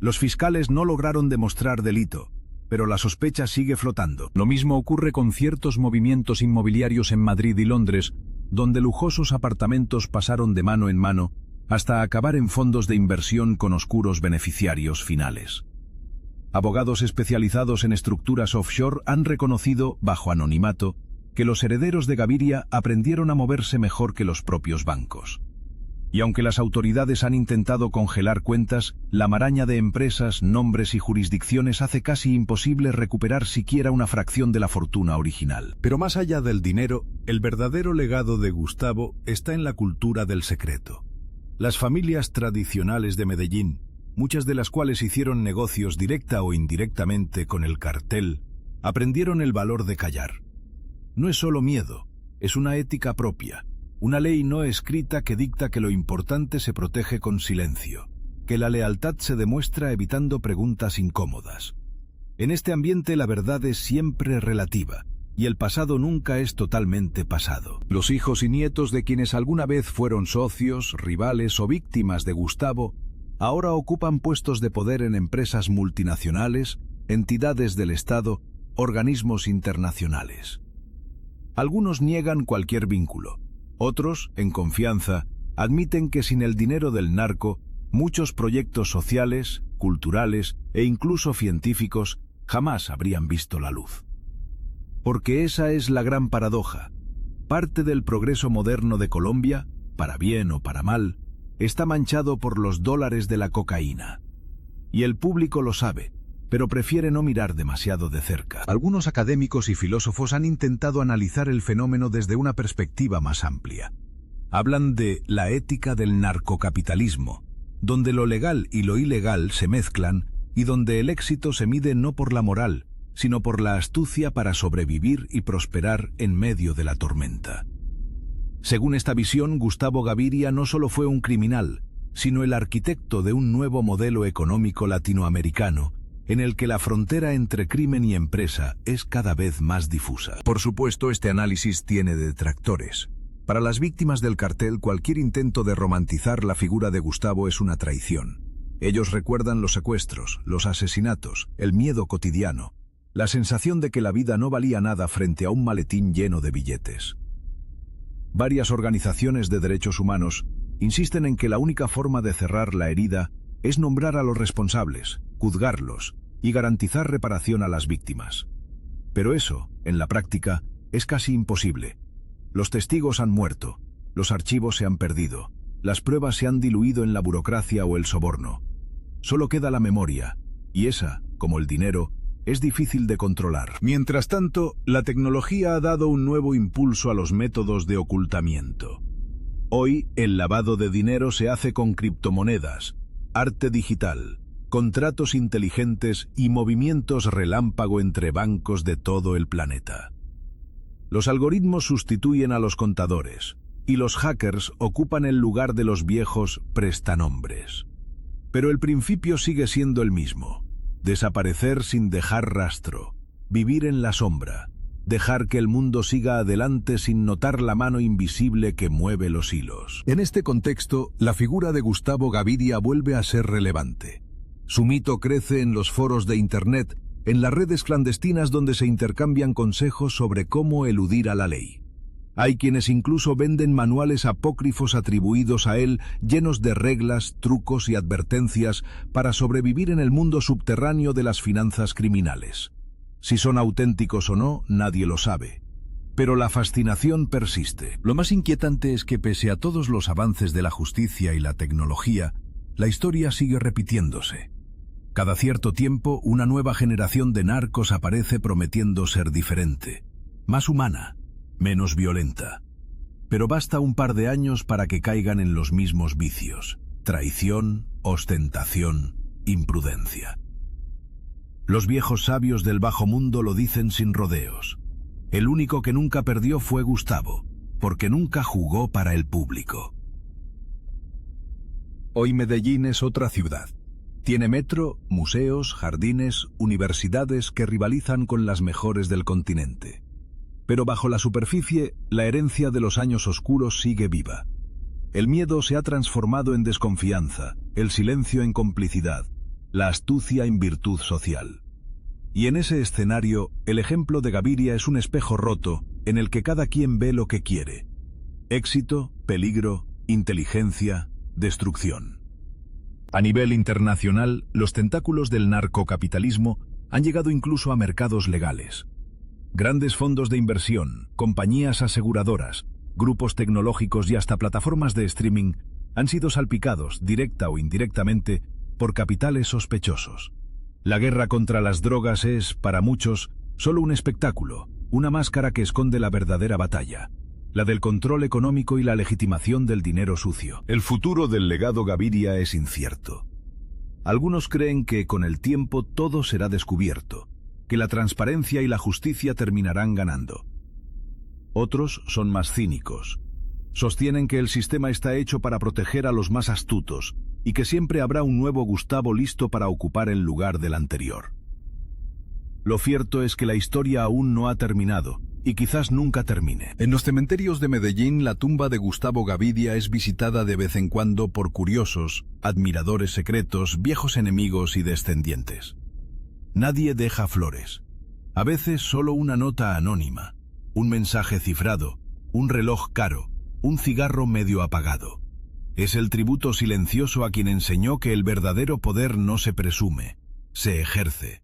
Los fiscales no lograron demostrar delito, pero la sospecha sigue flotando. Lo mismo ocurre con ciertos movimientos inmobiliarios en Madrid y Londres, donde lujosos apartamentos pasaron de mano en mano hasta acabar en fondos de inversión con oscuros beneficiarios finales. Abogados especializados en estructuras offshore han reconocido, bajo anonimato, que los herederos de Gaviria aprendieron a moverse mejor que los propios bancos. Y aunque las autoridades han intentado congelar cuentas, la maraña de empresas, nombres y jurisdicciones hace casi imposible recuperar siquiera una fracción de la fortuna original. Pero más allá del dinero, el verdadero legado de Gustavo está en la cultura del secreto. Las familias tradicionales de Medellín, muchas de las cuales hicieron negocios directa o indirectamente con el cartel, aprendieron el valor de callar. No es solo miedo, es una ética propia, una ley no escrita que dicta que lo importante se protege con silencio, que la lealtad se demuestra evitando preguntas incómodas. En este ambiente la verdad es siempre relativa, y el pasado nunca es totalmente pasado. Los hijos y nietos de quienes alguna vez fueron socios, rivales o víctimas de Gustavo, ahora ocupan puestos de poder en empresas multinacionales, entidades del Estado, organismos internacionales. Algunos niegan cualquier vínculo. Otros, en confianza, admiten que sin el dinero del narco, muchos proyectos sociales, culturales e incluso científicos jamás habrían visto la luz. Porque esa es la gran paradoja. Parte del progreso moderno de Colombia, para bien o para mal, está manchado por los dólares de la cocaína. Y el público lo sabe, pero prefiere no mirar demasiado de cerca. Algunos académicos y filósofos han intentado analizar el fenómeno desde una perspectiva más amplia. Hablan de la ética del narcocapitalismo, donde lo legal y lo ilegal se mezclan y donde el éxito se mide no por la moral, sino por la astucia para sobrevivir y prosperar en medio de la tormenta. Según esta visión, Gustavo Gaviria no solo fue un criminal, sino el arquitecto de un nuevo modelo económico latinoamericano, en el que la frontera entre crimen y empresa es cada vez más difusa. Por supuesto, este análisis tiene detractores. Para las víctimas del cartel, cualquier intento de romantizar la figura de Gustavo es una traición. Ellos recuerdan los secuestros, los asesinatos, el miedo cotidiano, la sensación de que la vida no valía nada frente a un maletín lleno de billetes. Varias organizaciones de derechos humanos insisten en que la única forma de cerrar la herida es nombrar a los responsables, juzgarlos y garantizar reparación a las víctimas. Pero eso, en la práctica, es casi imposible. Los testigos han muerto, los archivos se han perdido, las pruebas se han diluido en la burocracia o el soborno. Solo queda la memoria, y esa, como el dinero, es difícil de controlar. Mientras tanto, la tecnología ha dado un nuevo impulso a los métodos de ocultamiento. Hoy, el lavado de dinero se hace con criptomonedas, arte digital, contratos inteligentes y movimientos relámpago entre bancos de todo el planeta. Los algoritmos sustituyen a los contadores, y los hackers ocupan el lugar de los viejos prestanombres. Pero el principio sigue siendo el mismo: desaparecer sin dejar rastro, vivir en la sombra, dejar que el mundo siga adelante sin notar la mano invisible que mueve los hilos. En este contexto, la figura de Gustavo Gaviria vuelve a ser relevante. Su mito crece en los foros de Internet, en las redes clandestinas donde se intercambian consejos sobre cómo eludir a la ley. Hay quienes incluso venden manuales apócrifos atribuidos a él, llenos de reglas, trucos y advertencias para sobrevivir en el mundo subterráneo de las finanzas criminales. Si son auténticos o no, nadie lo sabe. Pero la fascinación persiste. Lo más inquietante es que pese a todos los avances de la justicia y la tecnología, la historia sigue repitiéndose. Cada cierto tiempo, una nueva generación de narcos aparece prometiendo ser diferente, más humana, menos violenta. Pero basta un par de años para que caigan en los mismos vicios: traición, ostentación, imprudencia. Los viejos sabios del bajo mundo lo dicen sin rodeos. El único que nunca perdió fue Gustavo, porque nunca jugó para el público. Hoy Medellín es otra ciudad. Tiene metro, museos, jardines, universidades que rivalizan con las mejores del continente. Pero bajo la superficie, la herencia de los años oscuros sigue viva. El miedo se ha transformado en desconfianza, el silencio en complicidad, la astucia en virtud social. Y en ese escenario, el ejemplo de Gaviria es un espejo roto en el que cada quien ve lo que quiere: éxito, peligro, inteligencia, destrucción. A nivel internacional, los tentáculos del narcocapitalismo han llegado incluso a mercados legales. Grandes fondos de inversión, compañías aseguradoras, grupos tecnológicos y hasta plataformas de streaming han sido salpicados, directa o indirectamente, por capitales sospechosos. La guerra contra las drogas es, para muchos, solo un espectáculo, una máscara que esconde la verdadera batalla: la del control económico y la legitimación del dinero sucio. El futuro del legado Gaviria es incierto. Algunos creen que con el tiempo todo será descubierto, que la transparencia y la justicia terminarán ganando. Otros son más cínicos. Sostienen que el sistema está hecho para proteger a los más astutos y que siempre habrá un nuevo Gustavo listo para ocupar el lugar del anterior. Lo cierto es que la historia aún no ha terminado, y quizás nunca termine. En los cementerios de Medellín, la tumba de Gustavo Gaviria es visitada de vez en cuando por curiosos, admiradores secretos, viejos enemigos y descendientes. Nadie deja flores. A veces solo una nota anónima, un mensaje cifrado, un reloj caro, un cigarro medio apagado. Es el tributo silencioso a quien enseñó que el verdadero poder no se presume, se ejerce.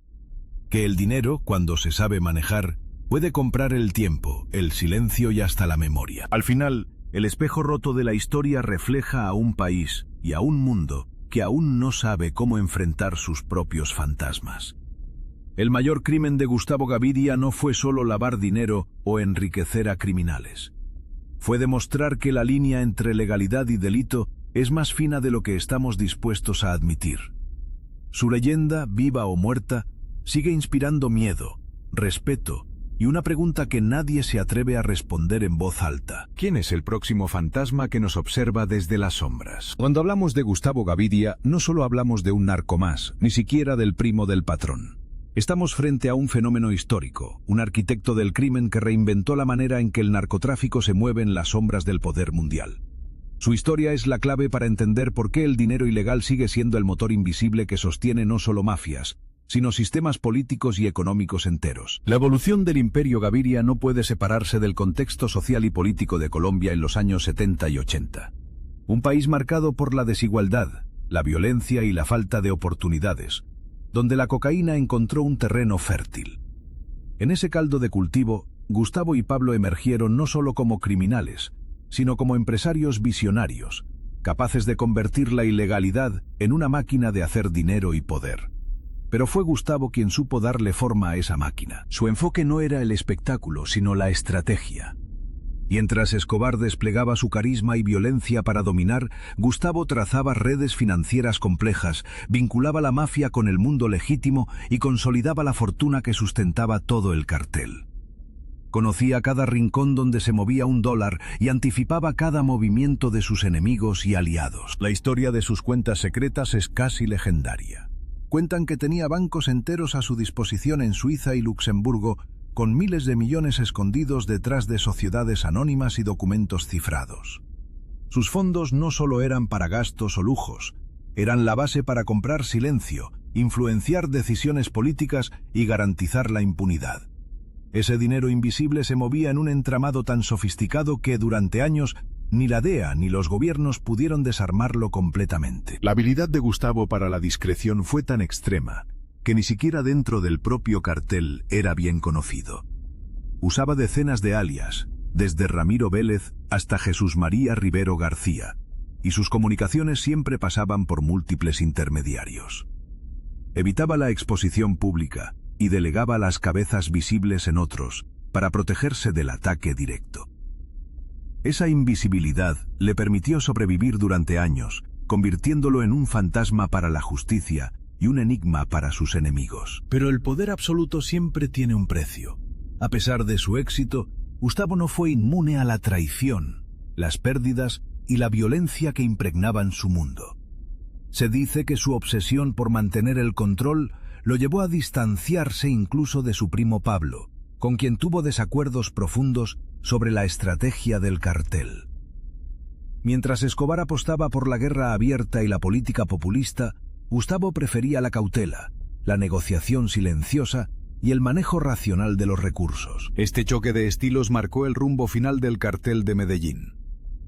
Que el dinero, cuando se sabe manejar, puede comprar el tiempo, el silencio y hasta la memoria. Al final, el espejo roto de la historia refleja a un país y a un mundo que aún no sabe cómo enfrentar sus propios fantasmas. El mayor crimen de Gustavo Gaviria no fue solo lavar dinero o enriquecer a criminales. Fue demostrar que la línea entre legalidad y delito es más fina de lo que estamos dispuestos a admitir. Su leyenda, viva o muerta, sigue inspirando miedo, respeto y una pregunta que nadie se atreve a responder en voz alta: ¿quién es el próximo fantasma que nos observa desde las sombras? Cuando hablamos de Gustavo Gaviria, no solo hablamos de un narco más, ni siquiera del primo del patrón. Estamos frente a un fenómeno histórico, un arquitecto del crimen que reinventó la manera en que el narcotráfico se mueve en las sombras del poder mundial. Su historia es la clave para entender por qué el dinero ilegal sigue siendo el motor invisible que sostiene no solo mafias, sino sistemas políticos y económicos enteros. La evolución del Imperio Gaviria no puede separarse del contexto social y político de Colombia en los años 70 y 80. Un país marcado por la desigualdad, la violencia y la falta de oportunidades, donde la cocaína encontró un terreno fértil. En ese caldo de cultivo, Gustavo y Pablo emergieron no solo como criminales, sino como empresarios visionarios, capaces de convertir la ilegalidad en una máquina de hacer dinero y poder. Pero fue Gustavo quien supo darle forma a esa máquina. Su enfoque no era el espectáculo, sino la estrategia. Mientras Escobar desplegaba su carisma y violencia para dominar, Gustavo trazaba redes financieras complejas, vinculaba la mafia con el mundo legítimo y consolidaba la fortuna que sustentaba todo el cartel. Conocía cada rincón donde se movía un dólar y anticipaba cada movimiento de sus enemigos y aliados. La historia de sus cuentas secretas es casi legendaria. Cuentan que tenía bancos enteros a su disposición en Suiza y Luxemburgo, con miles de millones escondidos detrás de sociedades anónimas y documentos cifrados. Sus fondos no solo eran para gastos o lujos, eran la base para comprar silencio, influenciar decisiones políticas y garantizar la impunidad. Ese dinero invisible se movía en un entramado tan sofisticado que durante años ni la DEA ni los gobiernos pudieron desarmarlo completamente. La habilidad de Gustavo para la discreción fue tan extrema que ni siquiera dentro del propio cartel era bien conocido. Usaba decenas de alias, desde Ramiro Vélez hasta Jesús María Rivero García, y sus comunicaciones siempre pasaban por múltiples intermediarios. Evitaba la exposición pública y delegaba las cabezas visibles en otros para protegerse del ataque directo. Esa invisibilidad le permitió sobrevivir durante años, convirtiéndolo en un fantasma para la justicia y un enigma para sus enemigos. Pero el poder absoluto siempre tiene un precio. A pesar de su éxito, Gustavo no fue inmune a la traición, las pérdidas y la violencia que impregnaban su mundo. Se dice que su obsesión por mantener el control lo llevó a distanciarse incluso de su primo Pablo, con quien tuvo desacuerdos profundos sobre la estrategia del cartel. Mientras Escobar apostaba por la guerra abierta y la política populista, Gustavo prefería la cautela, la negociación silenciosa y el manejo racional de los recursos. Este choque de estilos marcó el rumbo final del cartel de Medellín.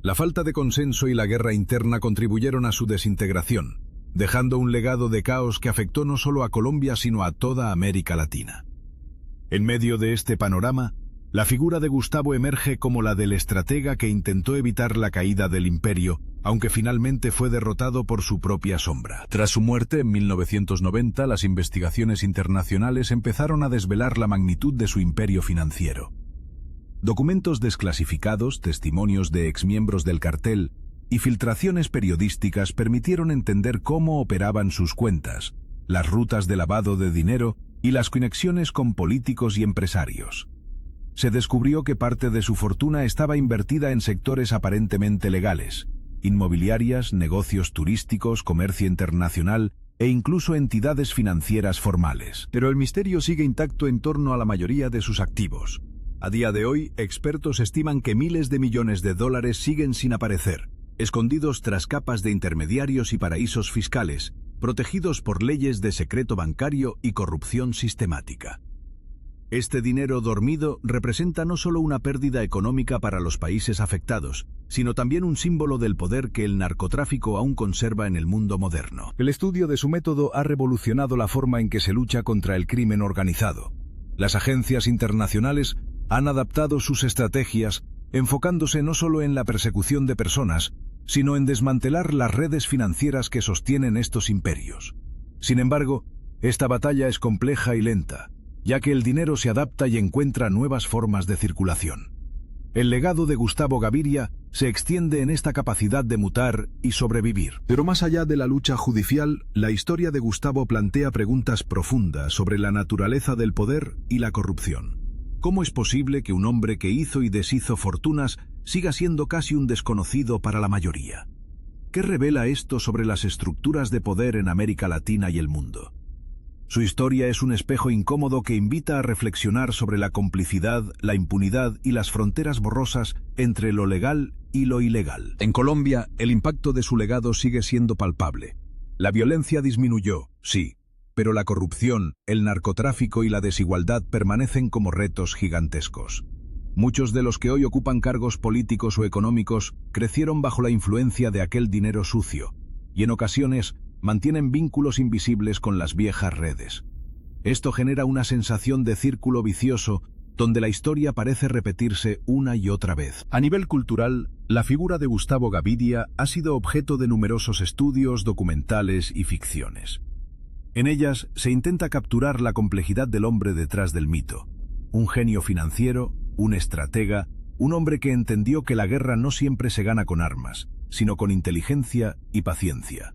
La falta de consenso y la guerra interna contribuyeron a su desintegración, dejando un legado de caos que afectó no solo a Colombia sino a toda América Latina. En medio de este panorama, la figura de Gustavo emerge como la del estratega que intentó evitar la caída del imperio, aunque finalmente fue derrotado por su propia sombra. Tras su muerte en 1990, las investigaciones internacionales empezaron a desvelar la magnitud de su imperio financiero. Documentos desclasificados, testimonios de exmiembros del cartel y filtraciones periodísticas permitieron entender cómo operaban sus cuentas, las rutas de lavado de dinero y las conexiones con políticos y empresarios. Se descubrió que parte de su fortuna estaba invertida en sectores aparentemente legales: inmobiliarias, negocios turísticos, comercio internacional e incluso entidades financieras formales. Pero el misterio sigue intacto en torno a la mayoría de sus activos. A día de hoy, expertos estiman que miles de millones de dólares siguen sin aparecer, escondidos tras capas de intermediarios y paraísos fiscales, protegidos por leyes de secreto bancario y corrupción sistemática. Este dinero dormido representa no solo una pérdida económica para los países afectados, sino también un símbolo del poder que el narcotráfico aún conserva en el mundo moderno. El estudio de su método ha revolucionado la forma en que se lucha contra el crimen organizado. Las agencias internacionales han adaptado sus estrategias, enfocándose no solo en la persecución de personas, sino en desmantelar las redes financieras que sostienen estos imperios. Sin embargo, esta batalla es compleja y lenta, ya que el dinero se adapta y encuentra nuevas formas de circulación. El legado de Gustavo Gaviria se extiende en esta capacidad de mutar y sobrevivir. Pero más allá de la lucha judicial, la historia de Gustavo plantea preguntas profundas sobre la naturaleza del poder y la corrupción. ¿Cómo es posible que un hombre que hizo y deshizo fortunas siga siendo casi un desconocido para la mayoría? ¿Qué revela esto sobre las estructuras de poder en América Latina y el mundo? Su historia es un espejo incómodo que invita a reflexionar sobre la complicidad, la impunidad y las fronteras borrosas entre lo legal y lo ilegal. En Colombia, el impacto de su legado sigue siendo palpable. La violencia disminuyó, sí, pero la corrupción, el narcotráfico y la desigualdad permanecen como retos gigantescos. Muchos de los que hoy ocupan cargos políticos o económicos crecieron bajo la influencia de aquel dinero sucio, y en ocasiones mantienen vínculos invisibles con las viejas redes. Esto genera una sensación de círculo vicioso donde la historia parece repetirse una y otra vez. A nivel cultural, la figura de Gustavo Gaviria ha sido objeto de numerosos estudios, documentales y ficciones. En ellas se intenta capturar la complejidad del hombre detrás del mito. Un genio financiero, un estratega, un hombre que entendió que la guerra no siempre se gana con armas, sino con inteligencia y paciencia.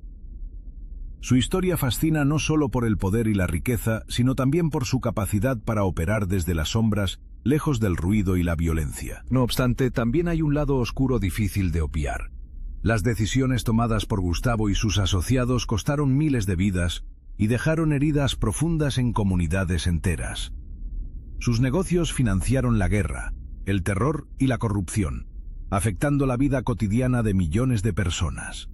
Su historia fascina no solo por el poder y la riqueza, sino también por su capacidad para operar desde las sombras, lejos del ruido y la violencia. No obstante, también hay un lado oscuro difícil de obviar. Las decisiones tomadas por Gustavo y sus asociados costaron miles de vidas y dejaron heridas profundas en comunidades enteras. Sus negocios financiaron la guerra, el terror y la corrupción, afectando la vida cotidiana de millones de personas.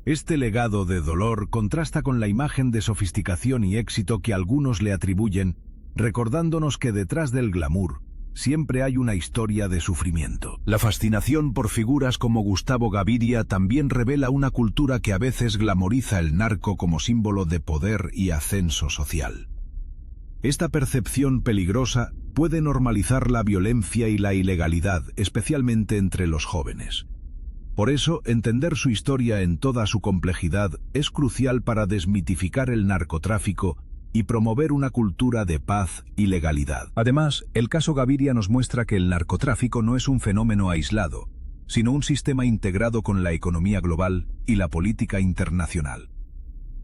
Este legado de dolor contrasta con la imagen de sofisticación y éxito que algunos le atribuyen, recordándonos que detrás del glamour siempre hay una historia de sufrimiento. La fascinación por figuras como Gustavo Gaviria también revela una cultura que a veces glamoriza el narco como símbolo de poder y ascenso social. Esta percepción peligrosa puede normalizar la violencia y la ilegalidad, especialmente entre los jóvenes. Por eso, entender su historia en toda su complejidad es crucial para desmitificar el narcotráfico y promover una cultura de paz y legalidad. Además, el caso Gaviria nos muestra que el narcotráfico no es un fenómeno aislado, sino un sistema integrado con la economía global y la política internacional.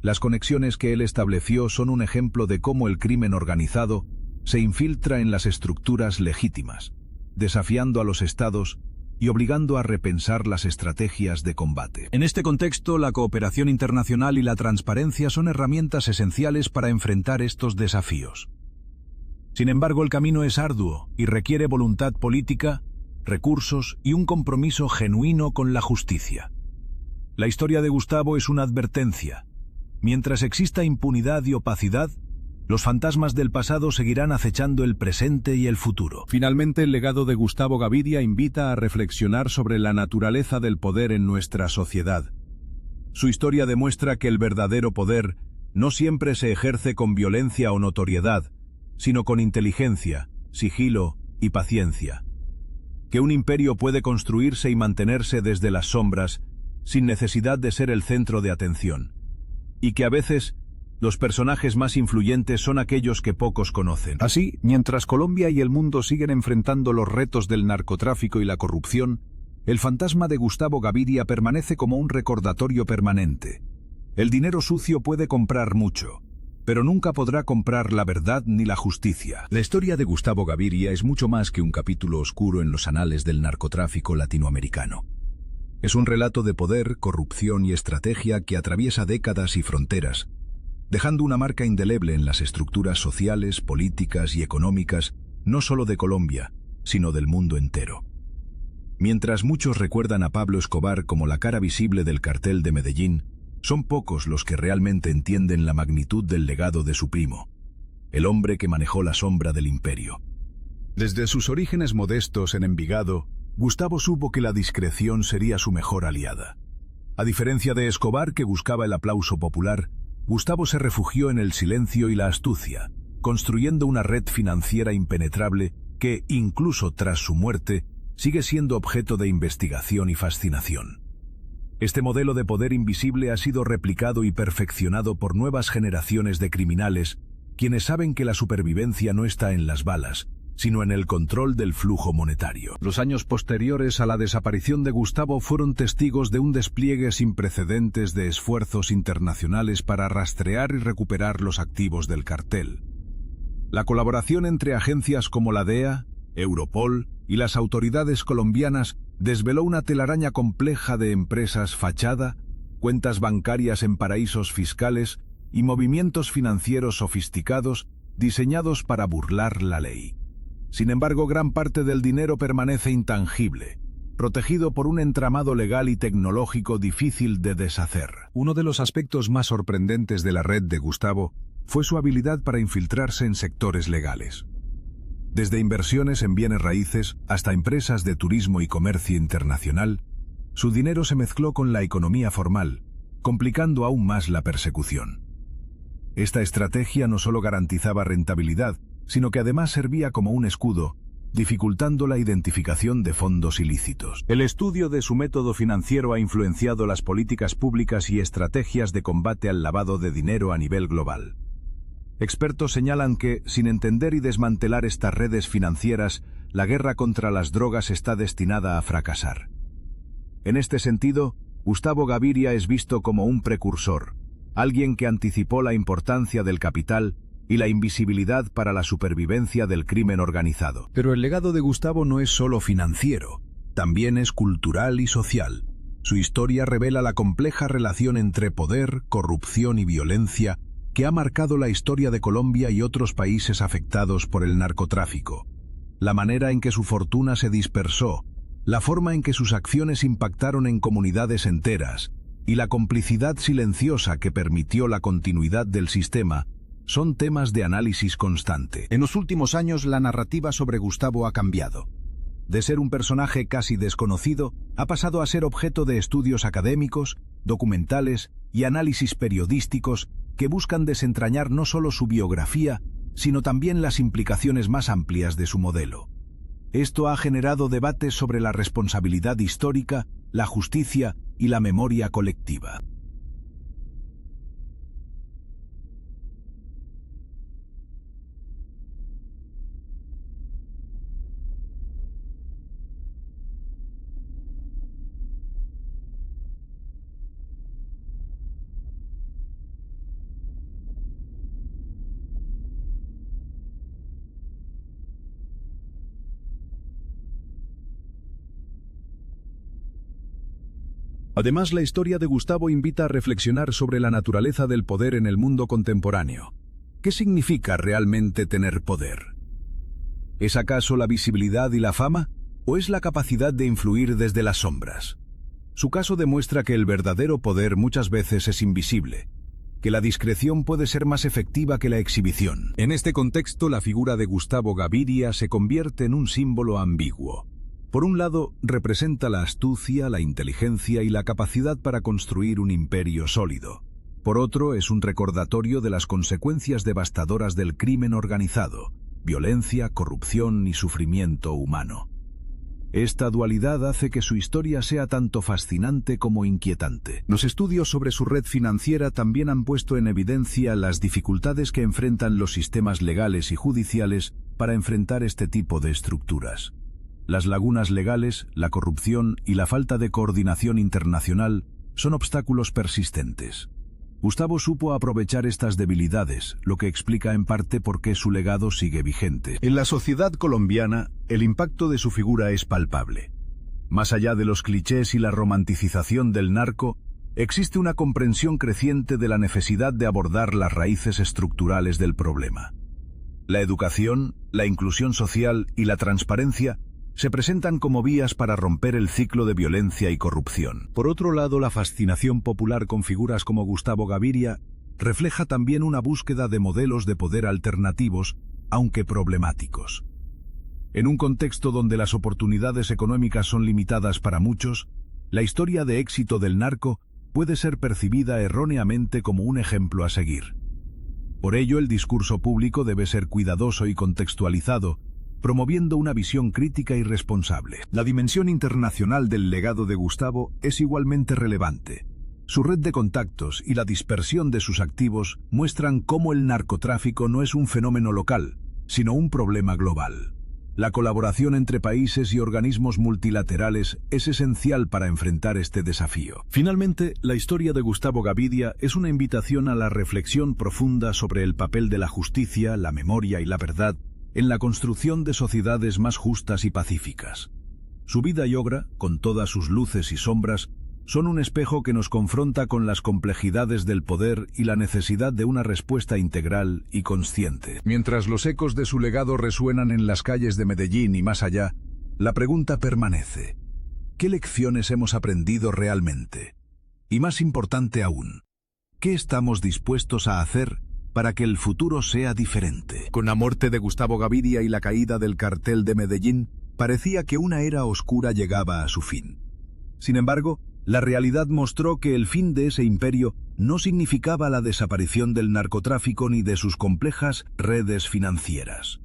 Las conexiones que él estableció son un ejemplo de cómo el crimen organizado se infiltra en las estructuras legítimas, desafiando a los estados y obligando a repensar las estrategias de combate. En este contexto, la cooperación internacional y la transparencia son herramientas esenciales para enfrentar estos desafíos. Sin embargo, el camino es arduo y requiere voluntad política, recursos y un compromiso genuino con la justicia. La historia de Gustavo es una advertencia. Mientras exista impunidad y opacidad, los fantasmas del pasado seguirán acechando el presente y el futuro. Finalmente, el legado de Gustavo Gaviria invita a reflexionar sobre la naturaleza del poder en nuestra sociedad. Su historia demuestra que el verdadero poder no siempre se ejerce con violencia o notoriedad, sino con inteligencia, sigilo y paciencia. Que un imperio puede construirse y mantenerse desde las sombras, sin necesidad de ser el centro de atención. Y que a veces los personajes más influyentes son aquellos que pocos conocen. Así, mientras Colombia y el mundo siguen enfrentando los retos del narcotráfico y la corrupción, el fantasma de Gustavo Gaviria permanece como un recordatorio permanente. El dinero sucio puede comprar mucho, pero nunca podrá comprar la verdad ni la justicia. La historia de Gustavo Gaviria es mucho más que un capítulo oscuro en los anales del narcotráfico latinoamericano. Es un relato de poder, corrupción y estrategia que atraviesa décadas y fronteras, dejando una marca indeleble en las estructuras sociales, políticas y económicas, no solo de Colombia, sino del mundo entero. Mientras muchos recuerdan a Pablo Escobar como la cara visible del cartel de Medellín, son pocos los que realmente entienden la magnitud del legado de su primo, el hombre que manejó la sombra del imperio. Desde sus orígenes modestos en Envigado, Gustavo supo que la discreción sería su mejor aliada. A diferencia de Escobar, que buscaba el aplauso popular, Gustavo se refugió en el silencio y la astucia, construyendo una red financiera impenetrable que, incluso tras su muerte, sigue siendo objeto de investigación y fascinación. Este modelo de poder invisible ha sido replicado y perfeccionado por nuevas generaciones de criminales, quienes saben que la supervivencia no está en las balas, sino en el control del flujo monetario. Los años posteriores a la desaparición de Gustavo fueron testigos de un despliegue sin precedentes de esfuerzos internacionales para rastrear y recuperar los activos del cartel. La colaboración entre agencias como la DEA, Europol y las autoridades colombianas desveló una telaraña compleja de empresas fachada, cuentas bancarias en paraísos fiscales y movimientos financieros sofisticados diseñados para burlar la ley. Sin embargo, gran parte del dinero permanece intangible, protegido por un entramado legal y tecnológico difícil de deshacer. Uno de los aspectos más sorprendentes de la red de Gustavo fue su habilidad para infiltrarse en sectores legales. Desde inversiones en bienes raíces hasta empresas de turismo y comercio internacional, su dinero se mezcló con la economía formal, complicando aún más la persecución. Esta estrategia no solo garantizaba rentabilidad, sino que además servía como un escudo, dificultando la identificación de fondos ilícitos. El estudio de su método financiero ha influenciado las políticas públicas y estrategias de combate al lavado de dinero a nivel global. Expertos señalan que, sin entender y desmantelar estas redes financieras, la guerra contra las drogas está destinada a fracasar. En este sentido, Gustavo Gaviria es visto como un precursor, alguien que anticipó la importancia del capital y la invisibilidad para la supervivencia del crimen organizado. Pero el legado de Gustavo no es solo financiero, también es cultural y social. Su historia revela la compleja relación entre poder, corrupción y violencia que ha marcado la historia de Colombia y otros países afectados por el narcotráfico. La manera en que su fortuna se dispersó, la forma en que sus acciones impactaron en comunidades enteras y la complicidad silenciosa que permitió la continuidad del sistema son temas de análisis constante. En los últimos años la narrativa sobre Gustavo ha cambiado. De ser un personaje casi desconocido, ha pasado a ser objeto de estudios académicos, documentales y análisis periodísticos que buscan desentrañar no solo su biografía, sino también las implicaciones más amplias de su modelo. Esto ha generado debates sobre la responsabilidad histórica, la justicia y la memoria colectiva. Además, la historia de Gustavo invita a reflexionar sobre la naturaleza del poder en el mundo contemporáneo. ¿Qué significa realmente tener poder? ¿Es acaso la visibilidad y la fama? ¿O es la capacidad de influir desde las sombras? Su caso demuestra que el verdadero poder muchas veces es invisible, que la discreción puede ser más efectiva que la exhibición. En este contexto, la figura de Gustavo Gaviria se convierte en un símbolo ambiguo. Por un lado, representa la astucia, la inteligencia y la capacidad para construir un imperio sólido. Por otro, es un recordatorio de las consecuencias devastadoras del crimen organizado, violencia, corrupción y sufrimiento humano. Esta dualidad hace que su historia sea tanto fascinante como inquietante. Los estudios sobre su red financiera también han puesto en evidencia las dificultades que enfrentan los sistemas legales y judiciales para enfrentar este tipo de estructuras. Las lagunas legales, la corrupción y la falta de coordinación internacional son obstáculos persistentes. Gustavo supo aprovechar estas debilidades, lo que explica en parte por qué su legado sigue vigente. En la sociedad colombiana, el impacto de su figura es palpable. Más allá de los clichés y la romanticización del narco, existe una comprensión creciente de la necesidad de abordar las raíces estructurales del problema. La educación, la inclusión social y la transparencia se presentan como vías para romper el ciclo de violencia y corrupción. Por otro lado, la fascinación popular con figuras como Gustavo Gaviria refleja también una búsqueda de modelos de poder alternativos, aunque problemáticos. En un contexto donde las oportunidades económicas son limitadas para muchos, la historia de éxito del narco puede ser percibida erróneamente como un ejemplo a seguir. Por ello, el discurso público debe ser cuidadoso y contextualizado, promoviendo una visión crítica y responsable. La dimensión internacional del legado de Gustavo es igualmente relevante. Su red de contactos y la dispersión de sus activos muestran cómo el narcotráfico no es un fenómeno local, sino un problema global. La colaboración entre países y organismos multilaterales es esencial para enfrentar este desafío. Finalmente, la historia de Gustavo Gaviria es una invitación a la reflexión profunda sobre el papel de la justicia, la memoria y la verdad en la construcción de sociedades más justas y pacíficas. Su vida y obra, con todas sus luces y sombras, son un espejo que nos confronta con las complejidades del poder y la necesidad de una respuesta integral y consciente. Mientras los ecos de su legado resuenan en las calles de Medellín y más allá, la pregunta permanece: ¿Qué lecciones hemos aprendido realmente? Y más importante aún, ¿qué estamos dispuestos a hacer para que el futuro sea diferente? Con la muerte de Gustavo Gaviria y la caída del cartel de Medellín, parecía que una era oscura llegaba a su fin. Sin embargo, la realidad mostró que el fin de ese imperio no significaba la desaparición del narcotráfico ni de sus complejas redes financieras.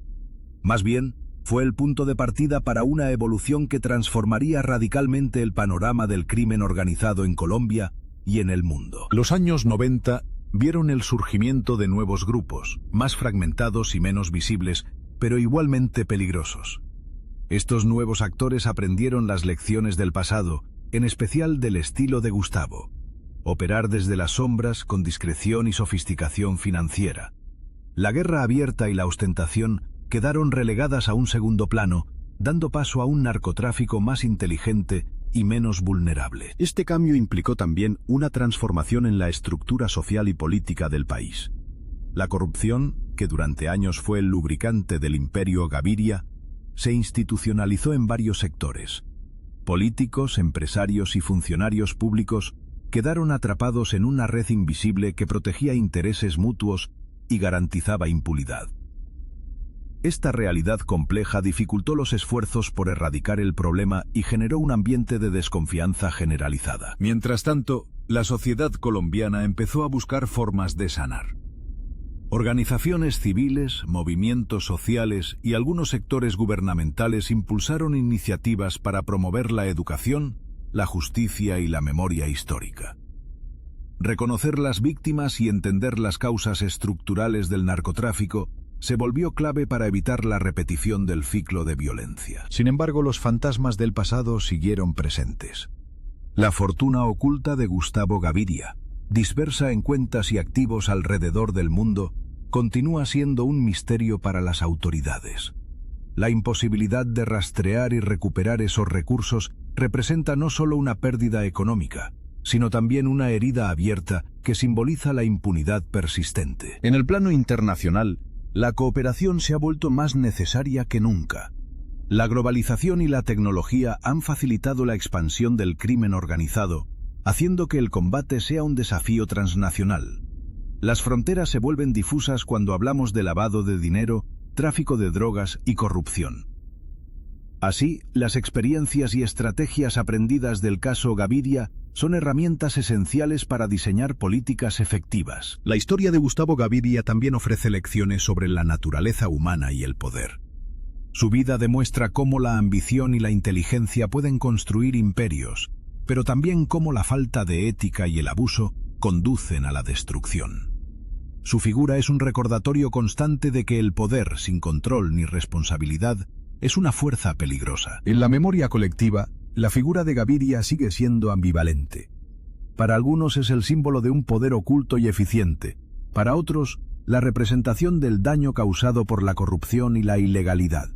Más bien, fue el punto de partida para una evolución que transformaría radicalmente el panorama del crimen organizado en Colombia y en el mundo. Los años 90 vieron el surgimiento de nuevos grupos, más fragmentados y menos visibles, pero igualmente peligrosos. Estos nuevos actores aprendieron las lecciones del pasado, en especial del estilo de Gustavo: operar desde las sombras con discreción y sofisticación financiera. La guerra abierta y la ostentación quedaron relegadas a un segundo plano, dando paso a un narcotráfico más inteligente y menos vulnerable. Este cambio implicó también una transformación en la estructura social y política del país. La corrupción, que durante años fue el lubricante del imperio Gaviria, se institucionalizó en varios sectores. Políticos, empresarios y funcionarios públicos quedaron atrapados en una red invisible que protegía intereses mutuos y garantizaba impunidad. Esta realidad compleja dificultó los esfuerzos por erradicar el problema y generó un ambiente de desconfianza generalizada. Mientras tanto, la sociedad colombiana empezó a buscar formas de sanar. Organizaciones civiles, movimientos sociales y algunos sectores gubernamentales impulsaron iniciativas para promover la educación, la justicia y la memoria histórica. Reconocer las víctimas y entender las causas estructurales del narcotráfico se volvió clave para evitar la repetición del ciclo de violencia. Sin embargo, los fantasmas del pasado siguieron presentes. La fortuna oculta de Gustavo Gaviria, dispersa en cuentas y activos alrededor del mundo, continúa siendo un misterio para las autoridades. La imposibilidad de rastrear y recuperar esos recursos representa no solo una pérdida económica, sino también una herida abierta que simboliza la impunidad persistente. En el plano internacional, la cooperación se ha vuelto más necesaria que nunca. La globalización y la tecnología han facilitado la expansión del crimen organizado, haciendo que el combate sea un desafío transnacional. Las fronteras se vuelven difusas cuando hablamos de lavado de dinero, tráfico de drogas y corrupción. Así, las experiencias y estrategias aprendidas del caso Gaviria son herramientas esenciales para diseñar políticas efectivas. La historia de Gustavo Gaviria también ofrece lecciones sobre la naturaleza humana y el poder. Su vida demuestra cómo la ambición y la inteligencia pueden construir imperios, pero también cómo la falta de ética y el abuso conducen a la destrucción. Su figura es un recordatorio constante de que el poder sin control ni responsabilidad es una fuerza peligrosa. En la memoria colectiva, la figura de Gaviria sigue siendo ambivalente. Para algunos es el símbolo de un poder oculto y eficiente, para otros, la representación del daño causado por la corrupción y la ilegalidad.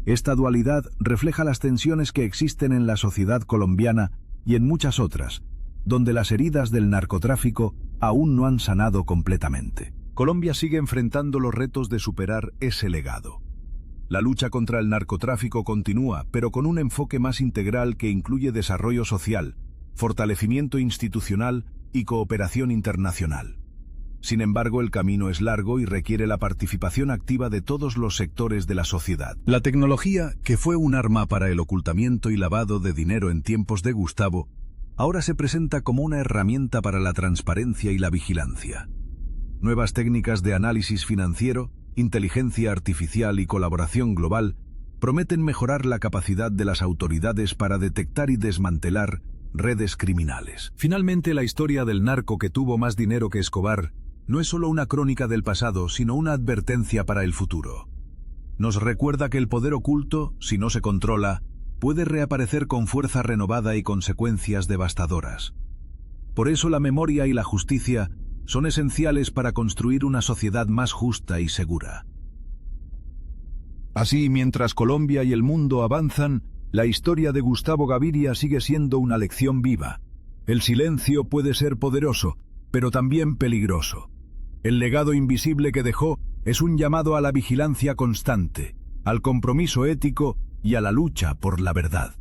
Esta dualidad refleja las tensiones que existen en la sociedad colombiana y en muchas otras, donde las heridas del narcotráfico aún no han sanado completamente. Colombia sigue enfrentando los retos de superar ese legado. La lucha contra el narcotráfico continúa, pero con un enfoque más integral que incluye desarrollo social, fortalecimiento institucional y cooperación internacional. Sin embargo, el camino es largo y requiere la participación activa de todos los sectores de la sociedad. La tecnología, que fue un arma para el ocultamiento y lavado de dinero en tiempos de Gustavo, ahora se presenta como una herramienta para la transparencia y la vigilancia. Nuevas técnicas de análisis financiero, inteligencia artificial y colaboración global prometen mejorar la capacidad de las autoridades para detectar y desmantelar redes criminales. Finalmente, la historia del narco que tuvo más dinero que Escobar no es solo una crónica del pasado, sino una advertencia para el futuro. Nos recuerda que el poder oculto, si no se controla, puede reaparecer con fuerza renovada y consecuencias devastadoras. Por eso la memoria y la justicia son esenciales para construir una sociedad más justa y segura. Así, mientras Colombia y el mundo avanzan, la historia de Gustavo Gaviria sigue siendo una lección viva. El silencio puede ser poderoso, pero también peligroso. El legado invisible que dejó es un llamado a la vigilancia constante, al compromiso ético y a la lucha por la verdad.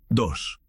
2.